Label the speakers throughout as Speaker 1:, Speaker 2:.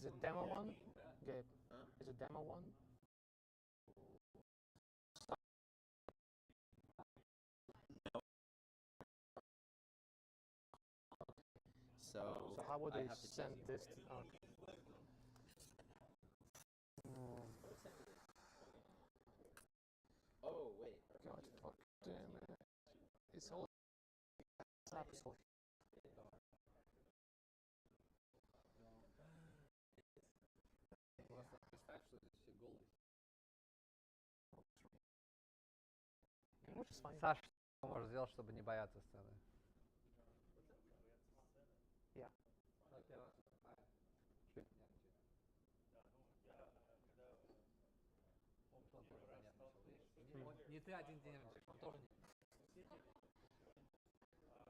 Speaker 1: it demo one? Gabe, is it demo one?
Speaker 2: So
Speaker 1: how would
Speaker 2: I
Speaker 1: they
Speaker 2: have to
Speaker 1: send
Speaker 2: change
Speaker 1: this? Okay.
Speaker 2: Oh wait.
Speaker 1: God, fuck damn it! It's all episode. Which is fine.
Speaker 3: Саш, что можешь сделать, чтобы не бояться сцены?
Speaker 1: Yeah.
Speaker 3: Не ты один день, он тоже не.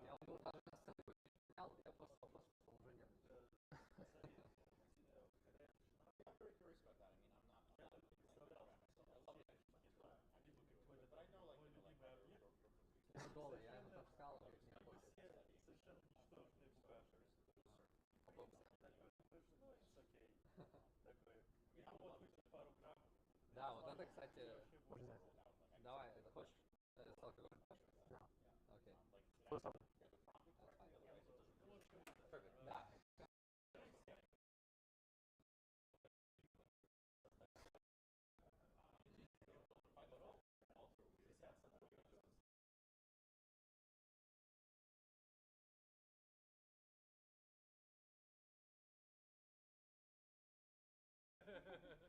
Speaker 3: Я был даже на сцене, я просто вопрос уже нет. Голый, я ему так сказал, что не работает. Да, вот это, кстати, давай, хочешь с алкоголем? Окей. Да.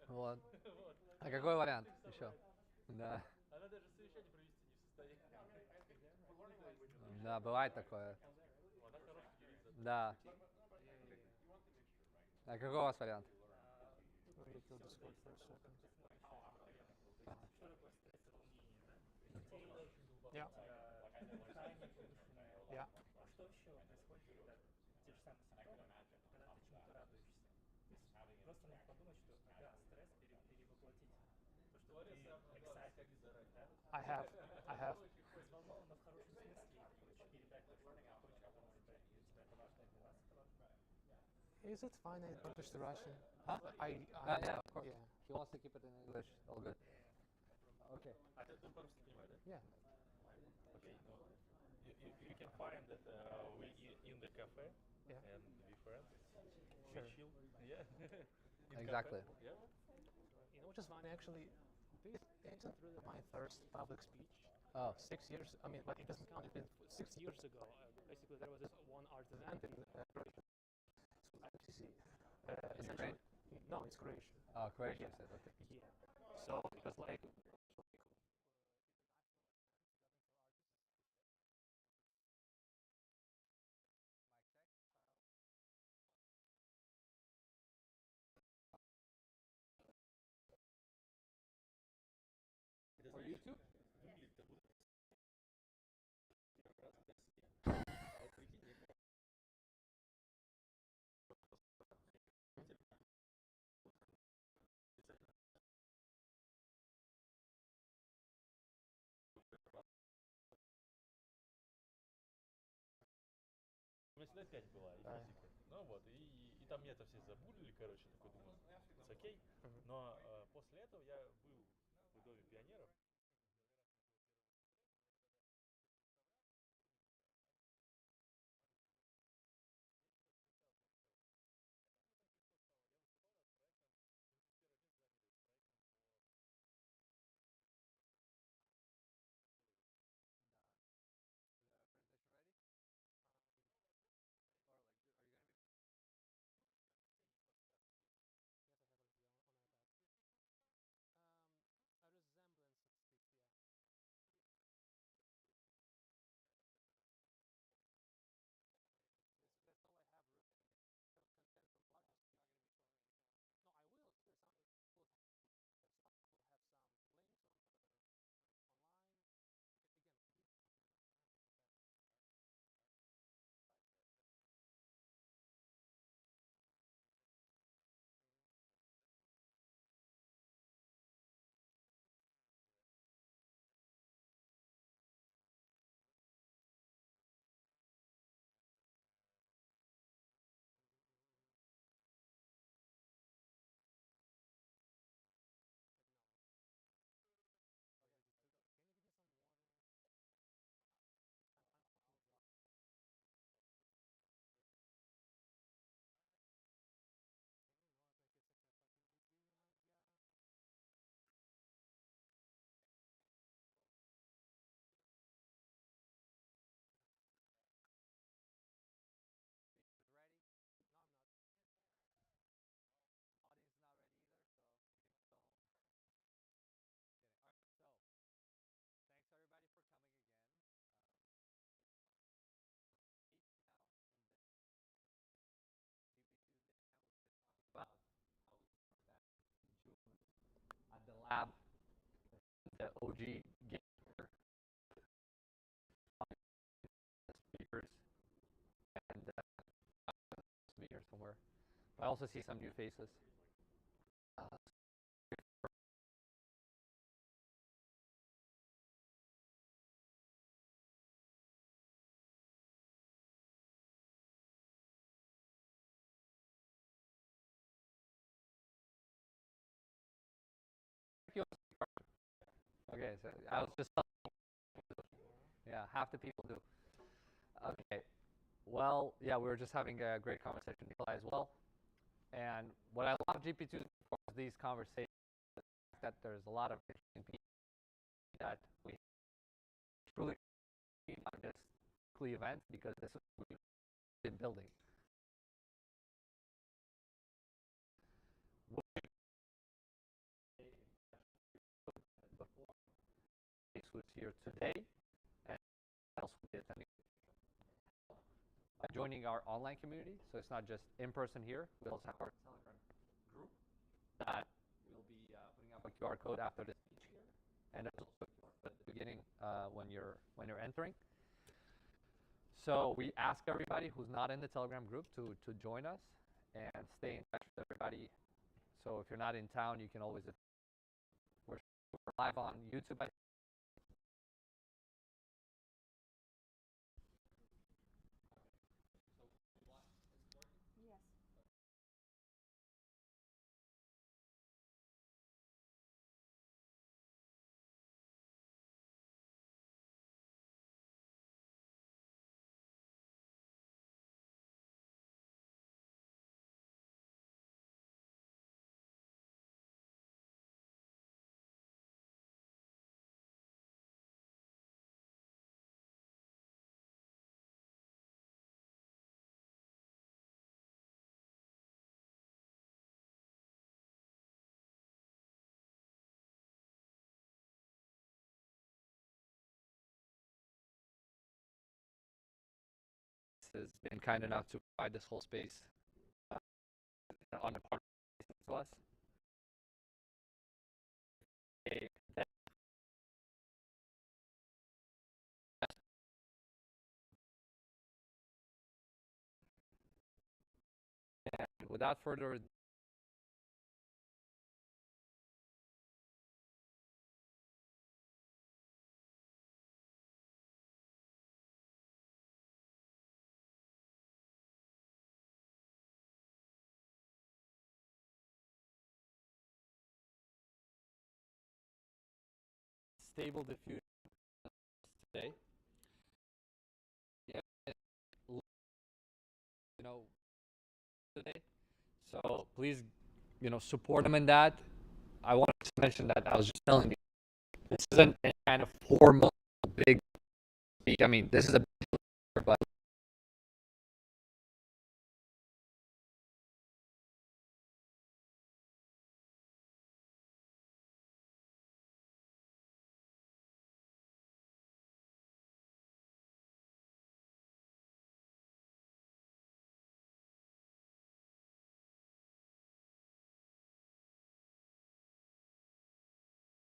Speaker 3: Вот. А какой вариант еще? Да.
Speaker 4: Она даже совещание провести не в состоянии.
Speaker 3: Да, бывает такое.
Speaker 4: Она хороший юрист.
Speaker 3: Да. А какой у вас вариант?
Speaker 1: Yeah. Yeah.
Speaker 5: Что еще происходит, когда те же самые симптомы, когда ты чему-то радуешься? Просто надо подумать, что да, стресс перевоплотить. То, что ты excited, да?
Speaker 1: I have.
Speaker 5: Взволнован в хорошем смысле, и ты хочешь передать то, что ты хочешь, потому что для тебя это важно, и для нас это важно.
Speaker 1: Is it fine I publish the Russian?
Speaker 3: Huh? Yeah, of course.
Speaker 1: Yeah.
Speaker 3: He wants to keep it in English. All good. Okay.
Speaker 4: А ты по-русски понимаешь, да?
Speaker 1: Yeah.
Speaker 4: Okay, no. You can find that we in the cafe and we friends. We chill. Yeah.
Speaker 3: Exactly.
Speaker 4: Yeah.
Speaker 1: You know, which is funny actually. This isn't really my first public speech.
Speaker 3: Oh.
Speaker 1: 6 years. I mean, but it doesn't count. It's been 6 years ago. Basically, there was this one art event in Croatia.
Speaker 3: In Ukraine?
Speaker 1: No, it's Croatia.
Speaker 3: Oh, Croatia. You said okay.
Speaker 1: Yeah. So because like.
Speaker 3: For YouTube?
Speaker 4: У меня всегда 5 была, и физика. Ну вот, и там меня-то все забулили, короче, такой думаю, it's окей. Но после этого я был в Доме пионеров.
Speaker 6: lab, the OG gamer, speakers, and speakers somewhere. I also see some new faces. Okay, so I was just, yeah, half the people do. Okay, well, yeah, we were just having a great conversation with Nikolai as well. And what I love GP2 is these conversations, that there's a lot of interesting people that we truly need on this weekly event, because this is what we've been building. Who's here today and else will be attending. By joining our online community, so it's not just in person here, we also have our Telegram group that we'll be putting up a QR code after the speech here, and there's also a QR code at the beginning when you're entering. So we ask everybody who's not in the Telegram group to join us and stay in touch with everybody. So if you're not in town, you can always. We're live on YouTube. Has been kind enough to provide this whole space on the part to us. And without further ado, stable diffusion today. Yeah, today. So please, support them in that. I wanted to mention that I was just telling you, this isn't any kind of formal big speech. I mean, this is a big, but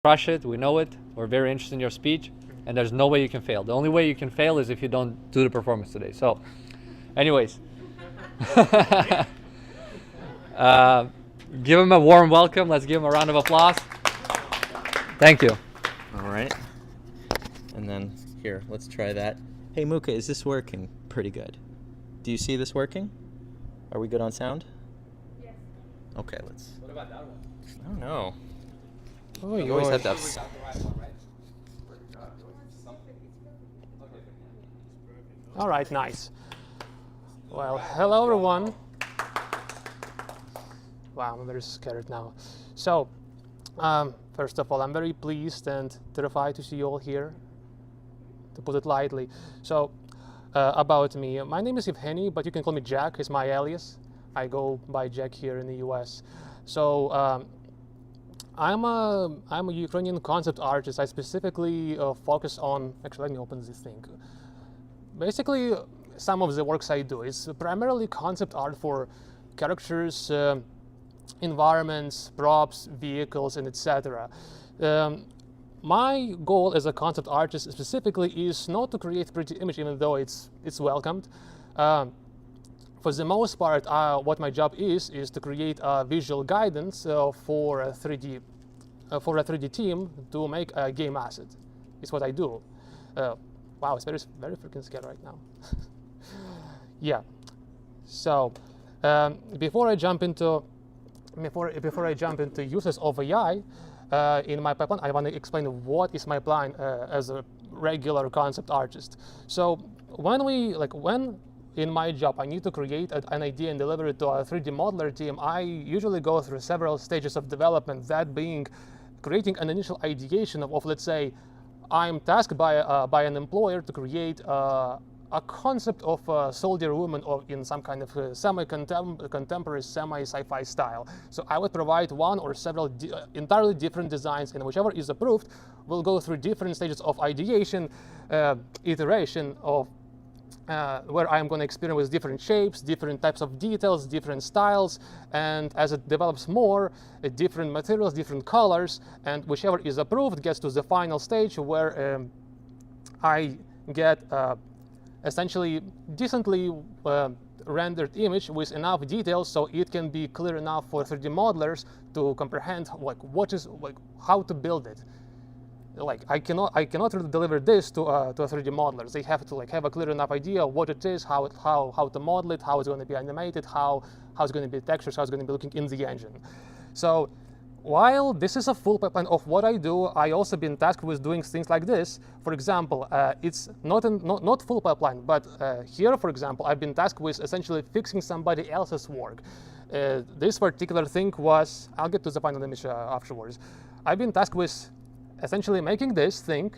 Speaker 6: crush it. We know it. We're very interested in your speech, and there's no way you can fail. The only way you can fail is if you don't do the performance today. So, anyways, give him a warm welcome. Let's give him a round of applause. Thank you.
Speaker 2: All right. And then here, let's try that. Hey, Muka, is this working? Pretty good. Do you see this working? Are we good on sound? Yes. Okay, let's.
Speaker 6: What about that one?
Speaker 2: I don't know.
Speaker 7: Oh,
Speaker 2: You always have to have.
Speaker 1: All right, nice. Well, hello everyone. Wow, I'm very scared now. So, first of all, I'm very pleased and terrified to see you all here, to put it lightly. So, about me, my name is Evgeny, but you can call me Jack, it's my alias. I go by Jack here in the US. So, I'm a Ukrainian concept artist. I specifically focus on, actually let me open this thing. Basically, some of the works I do is primarily concept art for characters, environments, props, vehicles, and etc. My goal as a concept artist specifically is not to create pretty image, even though it's welcomed. For the most part, what my job is to create visual guidance for a 3D team to make a game asset. It's what I do. Wow, it's very freaking scared right now. Yeah. So before I jump into uses of AI in my pipeline, I want to explain what is my plan as a regular concept artist. So when in my job I need to create an idea and deliver it to a 3D modeler team, I usually go through several stages of development. That being creating an initial ideation of let's say, I'm tasked by an employer to create a concept of a soldier woman in some kind of semi-contemporary, semi-sci-fi style. So I would provide one or several entirely different designs, and whichever is approved will go through different stages of ideation, iteration of where I'm going to experiment with different shapes, different types of details, different styles, and as it develops more, different materials, different colors, and whichever is approved gets to the final stage where I get essentially decently rendered image with enough details so it can be clear enough for 3D modelers to comprehend how to build it. I cannot really deliver this to a 3D modeler. They have to have a clear enough idea of what it is, how to model it, how it's going to be animated, how it's going to be textures, how it's going to be looking in the engine. So while this is a full pipeline of what I do, I also been tasked with doing things like this. For example, it's not full pipeline, but here, for example, I've been tasked with essentially fixing somebody else's work. This particular thing was, I'll get to the final image afterwards. I've been tasked with essentially making this thing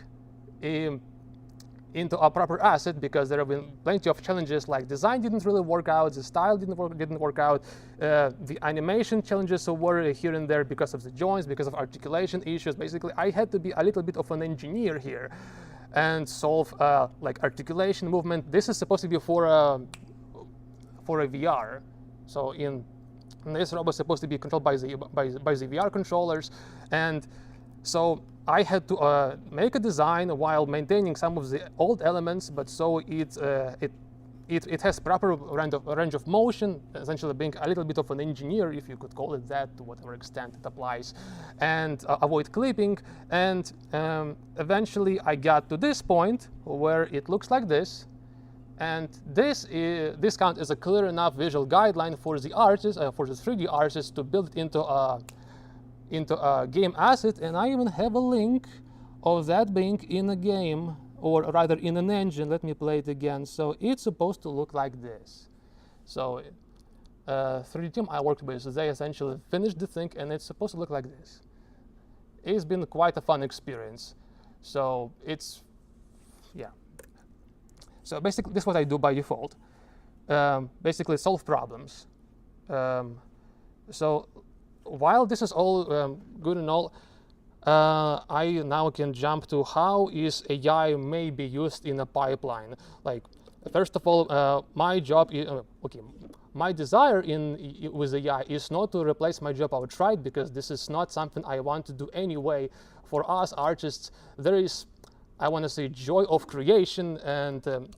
Speaker 1: into a proper asset, because there have been plenty of challenges, like design didn't really work out, the style didn't work out, the animation challenges were here and there because of the joints, because of articulation issues. Basically, I had to be a little bit of an engineer here and solve articulation, movement. This is supposed to be for a VR. So this robot is supposed to be controlled by the VR controllers, and so I had to make a design while maintaining some of the old elements, but so it has proper range of motion, essentially being a little bit of an engineer, if you could call it that, to whatever extent it applies, and avoid clipping. And eventually I got to this point where it looks like this. And this counts as a clear enough visual guideline for the artist, for the 3D artist, to build it into a game asset. And I even have a link of that being in a game, or rather in an engine. Let me play it again. So it's supposed to look like this. So 3D team I worked with, they essentially finished the thing, and it's supposed to look like this. It's been quite a fun experience. So yeah. So basically, this is what I do by default. Basically, solve problems. So while this is all good and all, I now can jump to how is AI may be used in a pipeline. First of all, my job is, my desire with AI is not to replace my job outright, because this is not something I want to do anyway. For us artists, there is, I want to say, joy of creation, and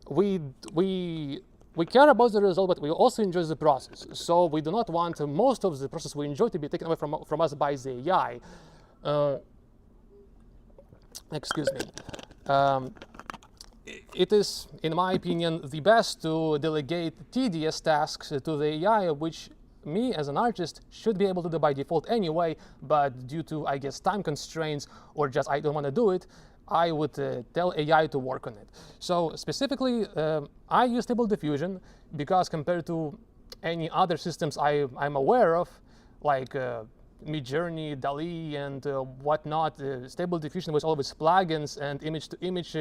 Speaker 1: we care about the result, but we also enjoy the process. So we do not want most of the process we enjoy to be taken away from us by the AI. Excuse me. It is, in my opinion, the best to delegate tedious tasks to the AI, which me as an artist should be able to do by default anyway, but due to, I guess, time constraints, or just I don't want to do it, I would tell AI to work on it. So specifically, I use Stable Diffusion because compared to any other systems I'm aware of, like Midjourney, DALL-E, and whatnot, Stable Diffusion with all of its plugins and image-to-image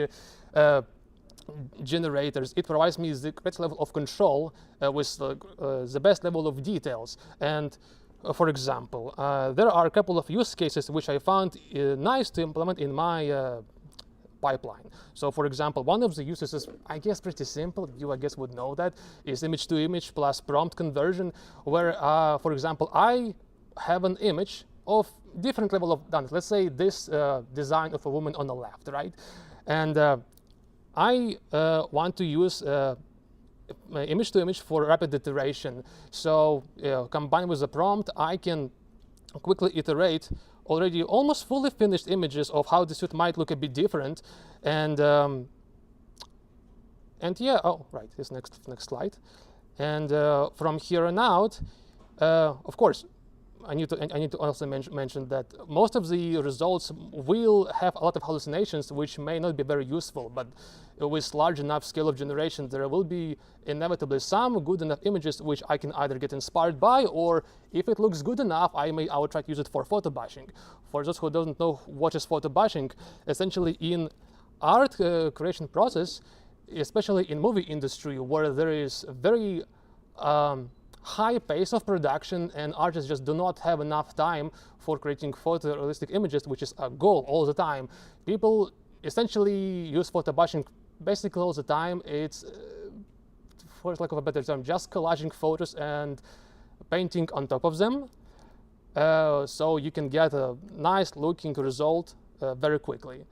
Speaker 1: generators, it provides me the best level of control with the best level of details. And for example, there are a couple of use cases which I found nice to implement in my pipeline. So for example, one of the uses is, I guess, pretty simple. You, I guess, would know that, is image-to-image plus prompt conversion, where, for example, I have an image of different level of done. Let's say this design of a woman on the left, right? And I want to use image to image for rapid iteration. So combined with the prompt, I can quickly iterate already almost fully finished images of how the suit might look a bit different. And yeah, oh, right, this next slide. And from here on out, of course, I need to also mention that most of the results will have a lot of hallucinations, which may not be very useful. But with large enough scale of generation, there will be inevitably some good enough images which I can either get inspired by, or if it looks good enough, I will try to use it for photo bashing. For those who don't know what is photo bashing, essentially in art creation process, especially in movie industry, where there is a very high pace of production and artists just do not have enough time for creating photorealistic images, which is a goal all the time. People essentially use photo bashing basically all the time. It's, for lack of a better term, just collaging photos and painting on top of them. So you can get a nice looking result very quickly.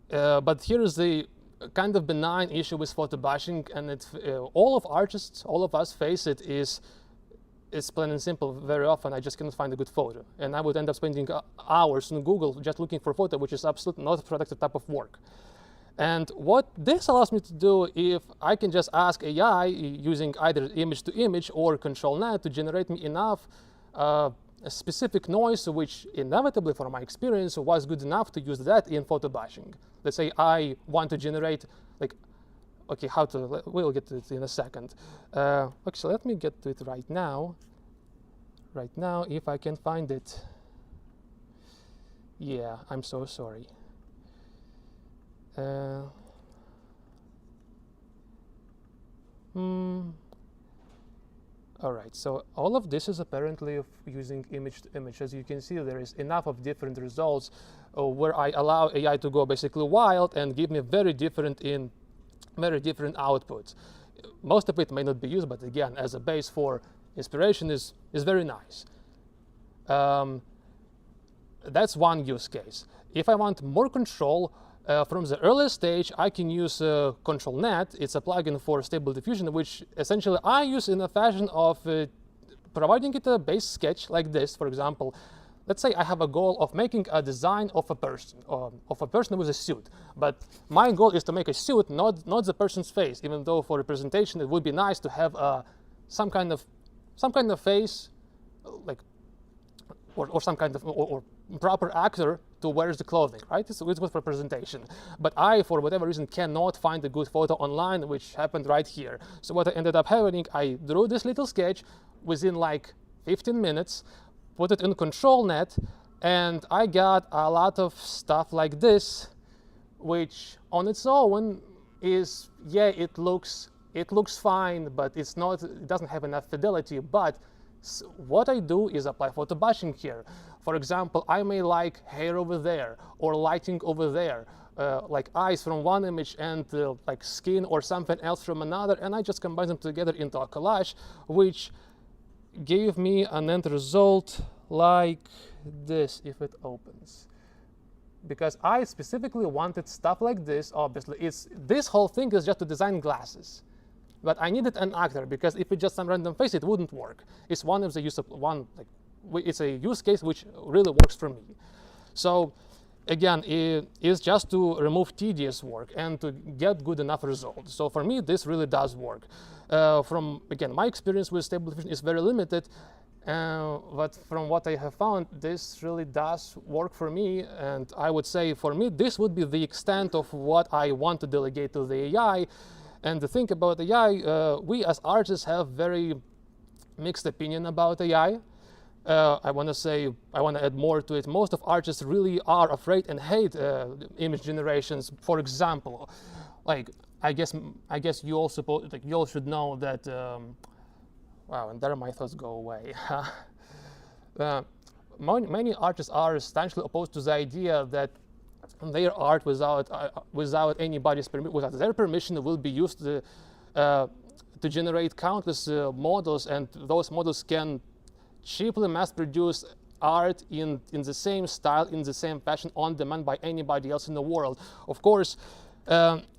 Speaker 1: But here is the kind of benign issue with photo bashing, and it's all of artists, all of us face it, is it's plain and simple. Very often I just cannot find a good photo, and I would end up spending hours on Google just looking for a photo, which is absolutely not a productive type of work. And what this allows me to do, if I can just ask AI using either image to image or control net to generate me enough a specific noise, which inevitably, from my experience, was good enough to use that in photo bashing. Let's say I want to generate, like, okay, how to, we'll get to it in a second. Actually, let me get to it right now. Right now, if I can find it. Yeah, I'm so sorry. All right, so all of this is apparently of using image to image. As you can see, there is enough of different results where I allow AI to go basically wild and give me very different outputs. Most of it may not be used, but again, as a base for inspiration is very nice. That's one use case. If I want more control, from the earliest stage, I can use ControlNet. It's a plugin for stable diffusion, which essentially I use in a fashion of providing it a base sketch like this. For example, let's say I have a goal of making a design of a person with a suit. But my goal is to make a suit, not the person's face, even though for representation it would be nice to have some kind of face, like, or some kind of or proper actor to wear the clothing, right? It's good for representation. But I, for whatever reason, cannot find a good photo online, which happened right here. So what I ended up having, I drew this little sketch within like 15 minutes, put it in ControlNet, and I got a lot of stuff like this, which on its own is, yeah, it looks fine, but it doesn't have enough fidelity. But what I do is apply photo bashing here. For example, I may like hair over there, or lighting over there, like eyes from one image and like skin or something else from another, and I just combine them together into a collage, which gave me an end result like this if it opens. Because I specifically wanted stuff like this. Obviously, this whole thing is just to design glasses. But I needed an actor, because if it's just some random face, it wouldn't work. It's one of the it's a use case which really works for me. So again, it's just to remove tedious work and to get good enough results. So for me, this really does work. From, again, my experience with Stable Diffusion is very limited, but from what I have found, this really does work for me. And I would say for me, this would be the extent of what I want to delegate to the AI. And the thing about AI, we as artists have very mixed opinion about AI. I want to add more to it. Most of artists really are afraid and hate image generations. For example, like I guess you all should know that. Wow, and there my thoughts go away. Many artists are substantially opposed to the idea that their art without anybody's without their permission will be used to generate countless models, and those models can cheaply mass produce art in the same style, in the same fashion, on demand by anybody else in the world. Of course,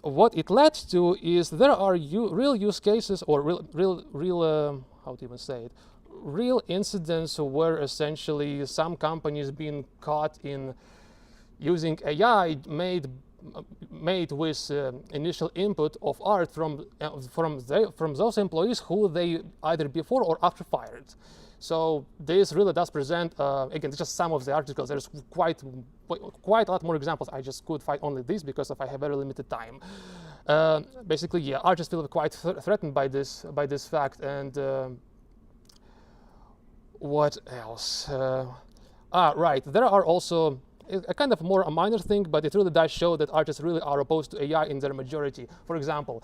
Speaker 1: what it led to is there are real use cases, or real how to even say it, real incidents where essentially some companies being caught in using AI made with initial input of art from those employees who they either before or after fired. So this really does present, again, just some of the articles. There's quite a lot more examples. I just could find only these because I have very limited time. Basically, yeah, artists feel quite threatened by this fact. And what else? Right, there are also a kind of more a minor thing, but it really does show that artists really are opposed to AI in their majority. For example,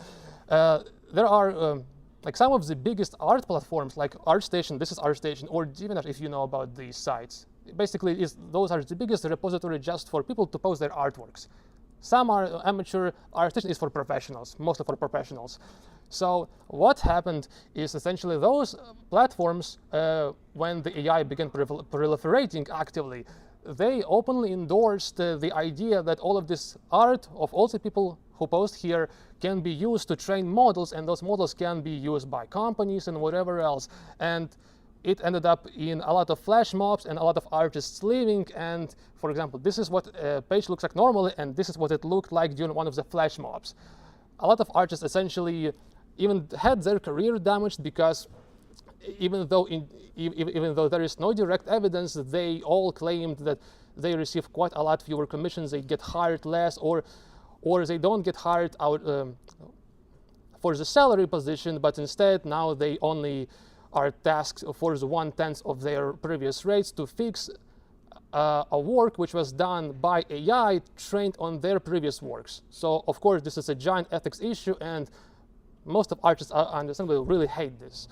Speaker 1: there are like some of the biggest art platforms like ArtStation, this is ArtStation, or DeviantArt if you know about these sites. Basically, those are the biggest repository just for people to post their artworks. Some are amateur, ArtStation is for professionals, mostly for professionals. So what happened is essentially those platforms, when the AI began proliferating actively, they openly endorsed the idea that all of this art of all the people who post here can be used to train models, and those models can be used by companies and whatever else. And it ended up in a lot of flash mobs and a lot of artists leaving. And for example, this is what a page looks like normally, and this is what it looked like during one of the flash mobs. A lot of artists essentially even had their career damaged because even though there is no direct evidence, they all claimed that they receive quite a lot fewer commissions, they get hired less, or they don't get hired out for the salary position, but instead now they only are tasked for the 1/10 of their previous rates to fix a work which was done by AI trained on their previous works. So of course this is a giant ethics issue, and most of artists understandably really hate this.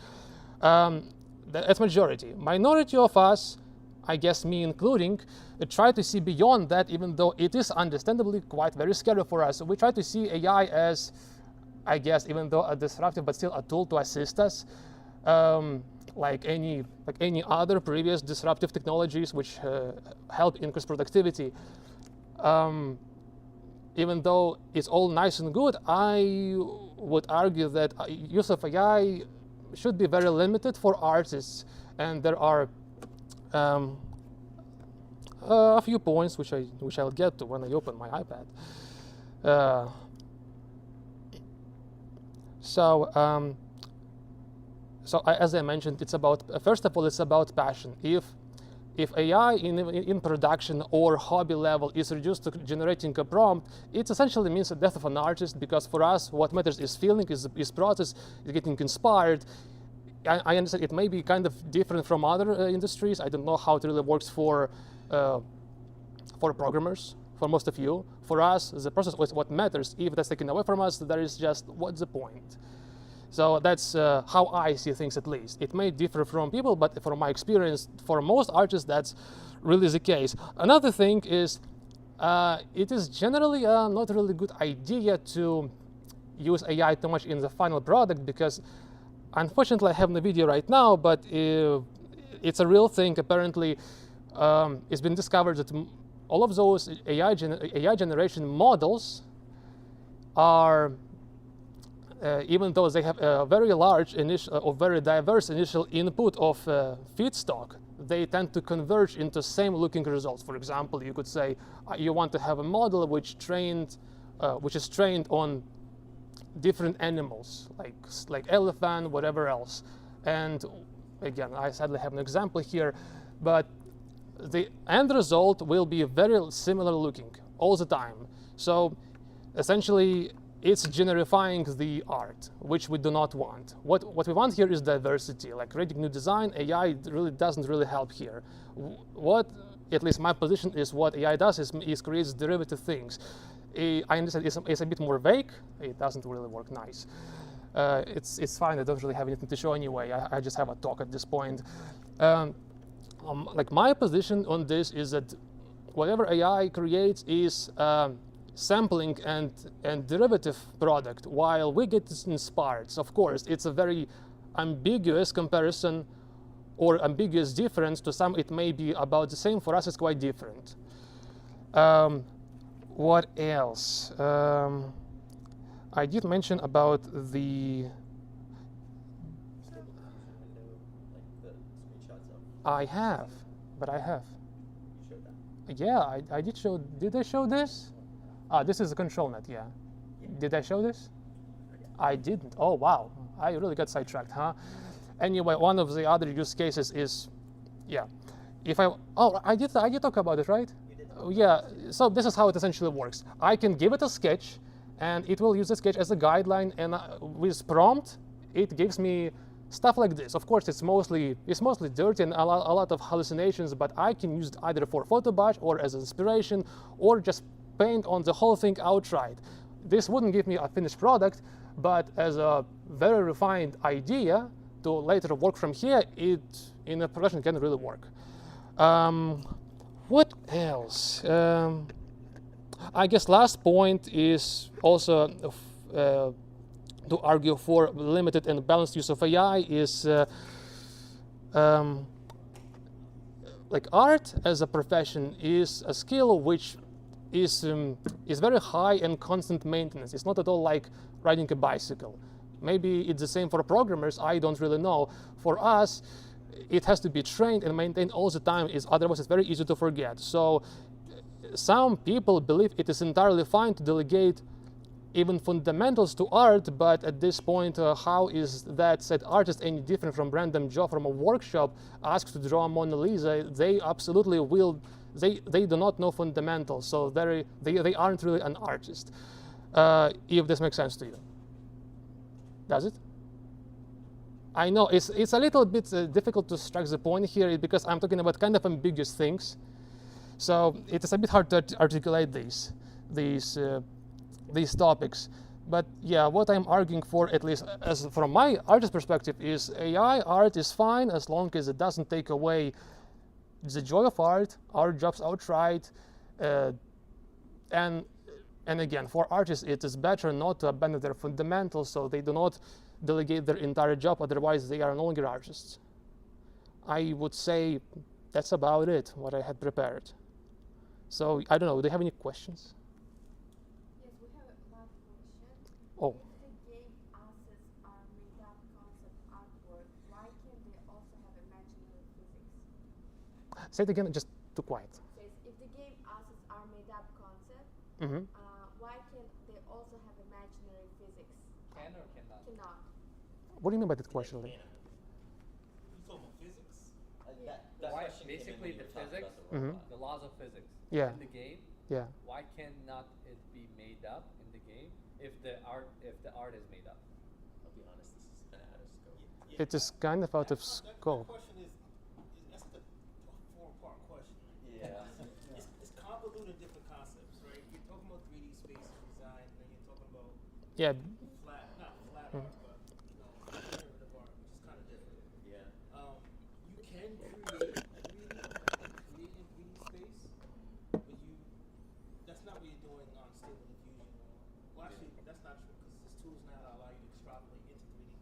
Speaker 1: That's majority. Minority of us, I guess me including, try to see beyond that, even though it is understandably quite very scary for us. We try to see AI as, I guess, even though a disruptive, but still a tool to assist us, like any other previous disruptive technologies which help increase productivity. Even though it's all nice and good, I would argue that use of AI should be very limited for artists, and there are a few points which I'll get to when I open my iPad. As I mentioned, it's about first of all, it's about passion. If AI in production or hobby level is reduced to generating a prompt, it essentially means the death of an artist, because for us what matters is feeling, is process, is getting inspired. I understand it may be kind of different from other industries. I don't know how it really works for programmers, for most of you. For us, the process is what matters. If that's taken away from us, there is just, what's the point? So that's how I see things, at least. It may differ from people, but from my experience, for most artists, that's really the case. Another thing is, it is generally not a really good idea to use AI too much in the final product, because unfortunately I have no video right now, but it's a real thing. Apparently, it's been discovered that all of those AI generation models are, even though they have a very large initial or very diverse initial input of feedstock, they tend to converge into same looking results. For example, you could say you want to have a model which is trained on different animals, like elephant, whatever else. And again, I sadly have an example here, but the end result will be very similar looking all the time. So essentially, it's generifying the art, which we do not want. What we want here is diversity. Like creating new design, AI really doesn't really help here. What, at least my position, is what AI does is creates derivative things. I understand it's a bit more vague. It doesn't really work nice. It's fine. I don't really have anything to show anyway. I just have a talk at this point. Like my position on this is that whatever AI creates is sampling and derivative product, while we get inspired. So of course, it's a very ambiguous comparison or ambiguous difference. To some it may be about the same. For us it's quite different. What else? I did mention about the I have.
Speaker 2: You showed that.
Speaker 1: Yeah, I did show. Did I show this? This is a control net. Yeah. Did I show this? I didn't. Oh wow, I really got sidetracked, huh? Anyway, one of the other use cases is, yeah, if I did talk about it, right?
Speaker 2: You did.
Speaker 1: Yeah. So this is how it essentially works. I can give it a sketch, and it will use the sketch as a guideline, and with prompt, it gives me stuff like this. Of course, it's mostly dirty and a lot of hallucinations, but I can use it either for photo batch or as inspiration, or just paint on the whole thing outright. This wouldn't give me a finished product, but as a very refined idea to later work from here, it in a production can really work. What else? I guess last point is also to argue for limited and balanced use of AI is like art as a profession is a skill which is very high and constant maintenance. It's not at all like riding a bicycle. Maybe it's the same for programmers, I don't really know. For us, it has to be trained and maintained all the time, otherwise it's very easy to forget. So some people believe it is entirely fine to delegate even fundamentals to art, but at this point, how is that said artist any different from random Joe from a workshop asked to draw a Mona Lisa? They absolutely will. They do not know fundamentals, so they aren't really an artist. If this makes sense to you, does it? I know it's a little bit difficult to strike the point here because I'm talking about kind of ambiguous things, so it is a bit hard to articulate these topics. But yeah, what I'm arguing for, at least as from my artist perspective, is AI art is fine as long as it doesn't take away the joy of art, our jobs outright, and again, for artists it is better not to abandon their fundamentals, so they do not delegate their entire job, otherwise they are no longer artists. I would say that's about it, what I had prepared. So I don't know, do you have any questions?
Speaker 7: Yes, we have a last question.
Speaker 1: Oh.
Speaker 7: If the game assets are made up concept artwork, why can't they also have imaginary physics?
Speaker 1: Say it again, just too quiet.
Speaker 7: Says if the game assets are made up concept,
Speaker 1: Mm-hmm.
Speaker 7: why can't they also have imaginary physics?
Speaker 3: Can or cannot?
Speaker 7: Cannot.
Speaker 1: What do you mean by that question, Lee?
Speaker 5: You talking about physics?
Speaker 3: Why, basically the physics,
Speaker 1: Mhm.
Speaker 3: the laws of physics
Speaker 1: Yeah.
Speaker 3: in the game.
Speaker 1: Yeah.
Speaker 3: Why cannot it be made up in the game if the art is made up?
Speaker 2: I'll be honest, this is kind of out of scope.
Speaker 1: It is kind of out of
Speaker 5: That
Speaker 1: scope.
Speaker 5: question is that's the four-part question.
Speaker 2: Yeah.
Speaker 5: It's convoluted different concepts, right? You're talking about 3D space design, and then you're talking about
Speaker 1: Yeah.
Speaker 5: not flat
Speaker 1: Mm.
Speaker 5: art, but generative art, which is kind of different.
Speaker 2: Yeah.
Speaker 5: You can create in 3D space, but that's not what you're doing on Stable Diffusion. Well, actually, that's not true because there's tools now that allow you to extrapolate into 3D.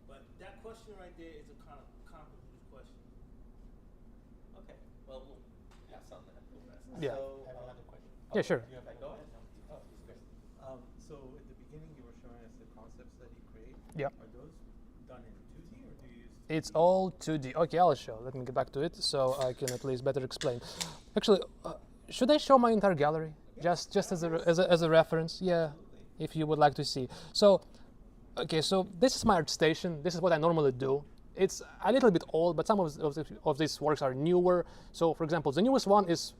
Speaker 5: But that question right there is a kind of convoluted question.
Speaker 2: Okay. Well, we'll pass on that.
Speaker 1: Yeah.
Speaker 2: So,
Speaker 8: I have another question.
Speaker 1: Yeah, sure.
Speaker 2: Go ahead.
Speaker 8: So at the beginning you were showing us the concepts that you create.
Speaker 1: Yep.
Speaker 8: Are those done in 2D or do you use?
Speaker 1: It's all 2D. Okay, I'll show. Let me get back to it so I can at least better explain. Actually, should I show my entire gallery? Just as a reference? Yeah, if you would like to see. So, okay, so this is my art station. This is what I normally do. It's a little bit old, but some of these works are newer. So, for example, the newest one is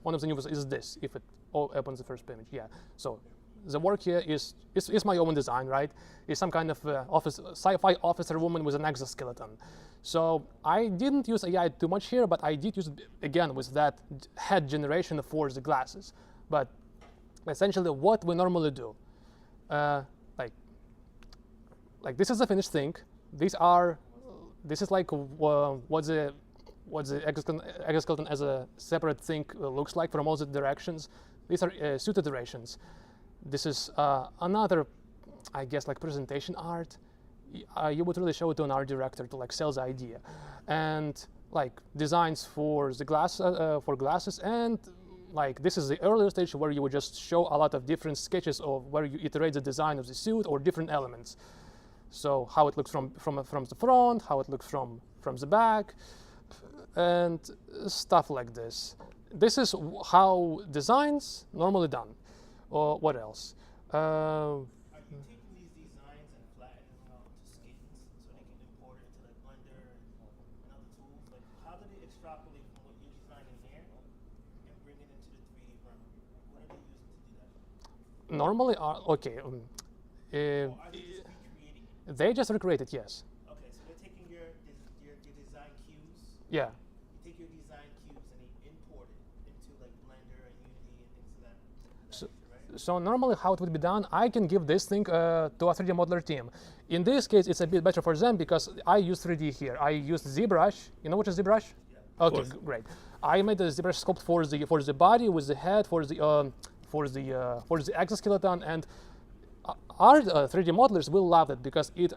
Speaker 1: this, if it opens the first image. Yeah. So, the work here is my own design, right? It's some kind of sci-fi officer woman with an exoskeleton. So I didn't use AI too much here, but I did use it again with that head generation for the glasses. But essentially, what we normally do, like this is a finished thing. This is like what the exoskeleton as a separate thing looks like from all the directions. These are suit iterations. This is another, I guess, like presentation art. You would really show it to an art director to like sell the idea. And like designs for the for glasses, and like this is the earlier stage where you would just show a lot of different sketches of where you iterate the design of the suit or different elements. So how it looks from the front, how it looks from the back, and stuff like this. This is how designs normally done. Or what else?
Speaker 5: Are you taking these designs and flattening them out into skins so they can import it into like Blender and other tools? Like, how do they extrapolate from what you're designing here and bring it into the 3D realm? What are they using to do that?
Speaker 1: Normally, okay.
Speaker 5: Or are they just recreating it?
Speaker 1: They just recreate it, yes.
Speaker 5: Okay, so they're taking your design cues.
Speaker 1: Yeah.
Speaker 5: You take your design cues and they import it into like Blender and Unity and things of that.
Speaker 1: So,
Speaker 5: nature, right?
Speaker 1: so normally how it would be done, I can give this thing to a 3D modeler team. In this case, it's a bit better for them because I use 3D here. I used ZBrush. You know what is ZBrush?
Speaker 5: Yeah.
Speaker 1: Okay, great. I made a ZBrush sculpt for the body with the head, for the exoskeleton, and our 3D modelers will love it because it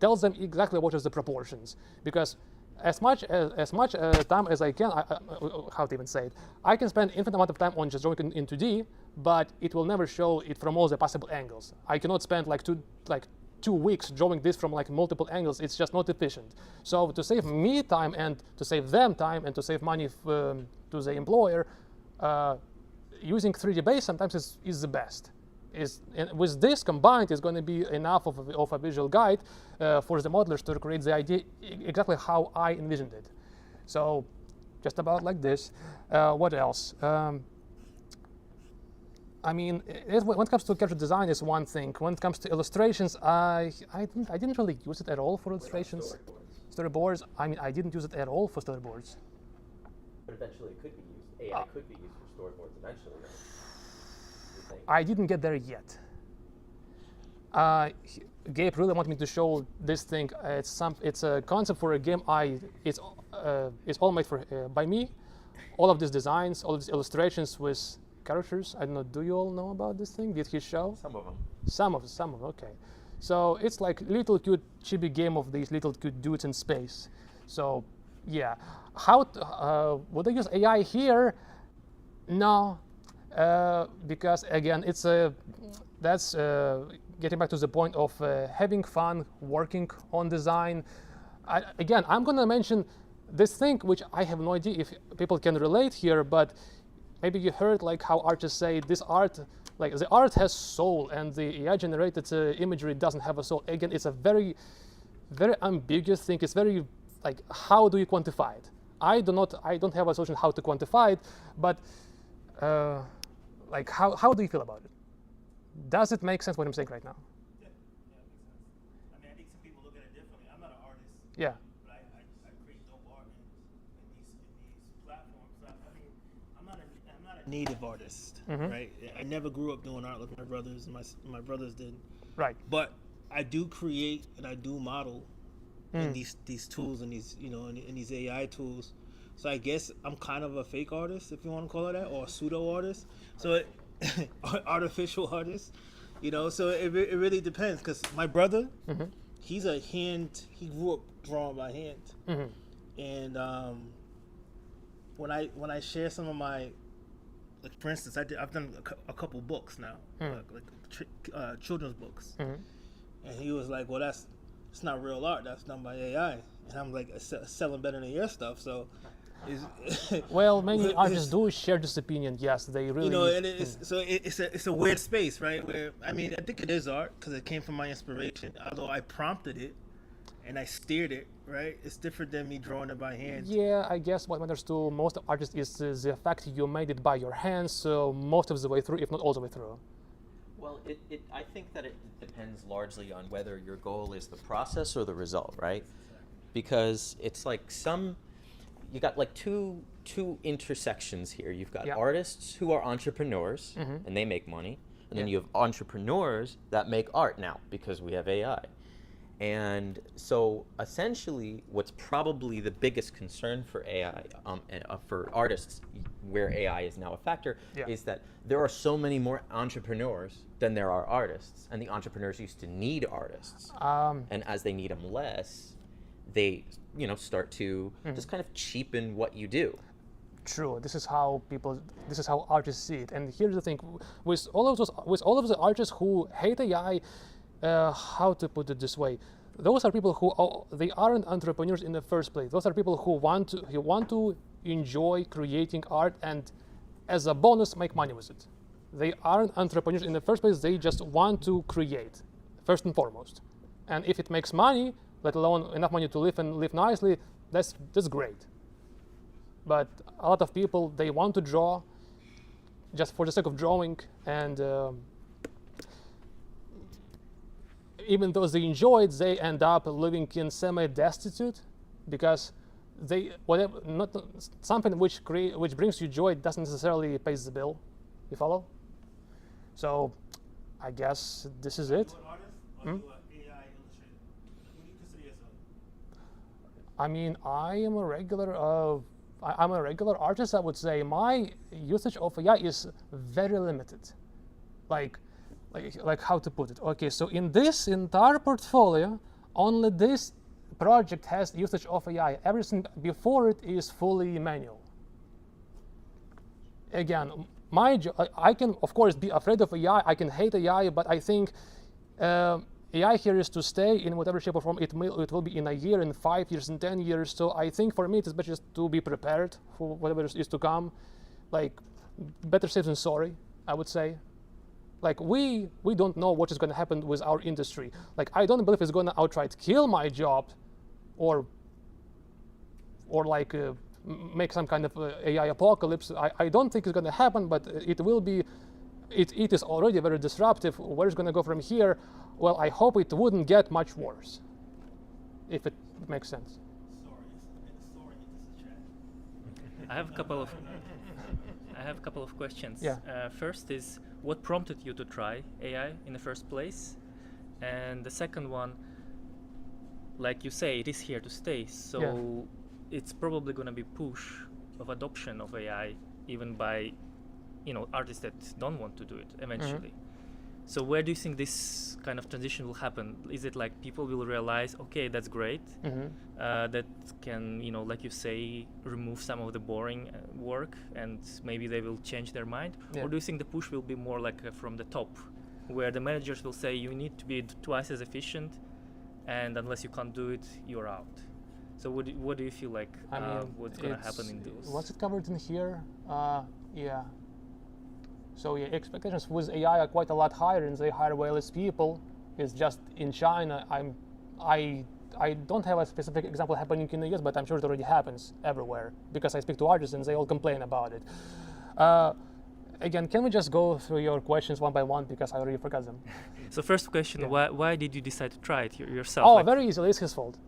Speaker 1: tells them exactly what is the proportions. Because as much time as I can, how to even say it, I can spend infinite amount of time on just drawing in 2D, but it will never show it from all the possible angles. I cannot spend like 2 weeks drawing this from like multiple angles. It's just not efficient. So to save me time and to save them time and to save money to the employer, using 3D base sometimes is the best. And with this combined, is going to be enough of a visual guide for the modelers to create the idea exactly how I envisioned it. So just about like this. What else? I mean, when it comes to character design is one thing. When it comes to illustrations, I didn't really use it at all for illustrations. Storyboards, I mean, I didn't use it at all for storyboards.
Speaker 2: But eventually it could be used. AI could be used for storyboards eventually, right?
Speaker 1: I didn't get there yet. Gabe really wanted me to show this thing. It's a concept for a game. It's all made by me. All of these designs, all of these illustrations with characters. I don't know. Do you all know about this thing? Did he show?
Speaker 2: Some of them.
Speaker 1: Some of them. Okay. So it's like little cute chibi game of these little cute dudes in space. So yeah, would I use AI here? No. Because again, that's getting back to the point of having fun working on design. Again, I'm going to mention this thing, which I have no idea if people can relate here, but maybe you heard like how artists say this art, like the art has soul, and the AI generated imagery doesn't have a soul. Again, it's a very, very ambiguous thing. It's very like, how do you quantify it? I don't have a solution how to quantify it, but like how do you feel about it? Does it make sense what I'm saying right now?
Speaker 5: Yeah, it makes sense. I mean, I think some people look at it differently. I'm not an artist.
Speaker 1: Yeah.
Speaker 5: But I create dope art in these platforms. So, I mean, I'm not a native artist, right? I never grew up doing art like my brothers, and my brothers did.
Speaker 1: Right.
Speaker 5: But I do create and I do model in these tools and these in these AI tools. So I guess I'm kind of a fake artist, if you want to call it that, or a pseudo artist. So artificial artist, So it really depends. Because my brother, he grew up drawing by hand, and when I share some of my, like for instance, I've done a couple books now, like children's books, and he was like, "Well, it's not real art. That's done by AI." And I'm like, "It's selling better than your stuff." So.
Speaker 1: Well, many artists do share this opinion. Yes, they really.
Speaker 5: And it's a weird space, right? Where I mean, I think it is art because it came from my inspiration. Although I prompted it and I steered it, right? It's different than me drawing it by hand.
Speaker 1: Yeah, I guess what matters to most artists is the fact you made it by your hands, so most of the way through, if not all the way through.
Speaker 2: Well, I think that it depends largely on whether your goal is the process or the result, right? Because it's like you got like two intersections here. You've got artists who are entrepreneurs and they make money, and then you have entrepreneurs that make art now because we have AI. And so essentially what's probably the biggest concern for AI, for artists where AI is now a factor, is that there are so many more entrepreneurs than there are artists, and the entrepreneurs used to need artists. And as they need them less, they, you know, start to just kind of cheapen what you do.
Speaker 1: True. This is how artists see it. And here's the thing: with all of the artists who hate AI, how to put it this way, those are people they aren't entrepreneurs in the first place. Those are people who want to enjoy creating art and, as a bonus, make money with it. They aren't entrepreneurs in the first place. They just want to create, first and foremost. And if it makes money, let alone enough money to live nicely, that's great. But a lot of people, they want to draw just for the sake of drawing, and even though they enjoy it, they end up living in semi-destitute because something which brings you joy doesn't necessarily pay the bill. You follow? So I guess this is it.
Speaker 5: AI illustrator? Who do you consider yourself?
Speaker 1: I mean, I'm a regular artist, I would say. My usage of AI is very limited. Like how to put it? Okay, so in this entire portfolio, only this project has usage of AI. Everything before it is fully manual. Again, I can of course be afraid of AI. I can hate AI, but I think AI here is to stay in whatever shape or form it will be in a year, in 5 years, in 10 years. So I think for me it is better just to be prepared for whatever is to come. Like, better safe than sorry, I would say. Like, we don't know what is going to happen with our industry. Like, I don't believe it's going to outright kill my job, or like make some kind of AI apocalypse. I don't think it's going to happen, but it will be. It is already very disruptive. Where it's going to go from here? Well, I hope it wouldn't get much worse, if it makes sense.
Speaker 9: I have a couple of questions.
Speaker 1: Yeah.
Speaker 9: First is, what prompted you to try AI in the first place? And the second one, like you say, it is here to stay. So it's probably going to be push of adoption of AI, even by, artists that don't want to do it eventually. So where do you think this kind of transition will happen? Is it like people will realize, okay, that's great, that can, like you say, remove some of the boring work, and maybe they will change their mind? Or do you think the push will be more like from the top, where the managers will say you need to be twice as efficient, and unless you can't do it, you're out? So what do you feel like what's going to happen in those?
Speaker 1: What's it covered in here? Yeah. So expectations with AI are quite a lot higher, and they hire way less people. It's just in China. I don't have a specific example happening in the US, but I'm sure it already happens everywhere because I speak to artists and they all complain about it. Again, can we just go through your questions one by one because I already forgot them?
Speaker 9: So first question, why did you decide to try it yourself?
Speaker 1: Oh, very easily. It's his fault.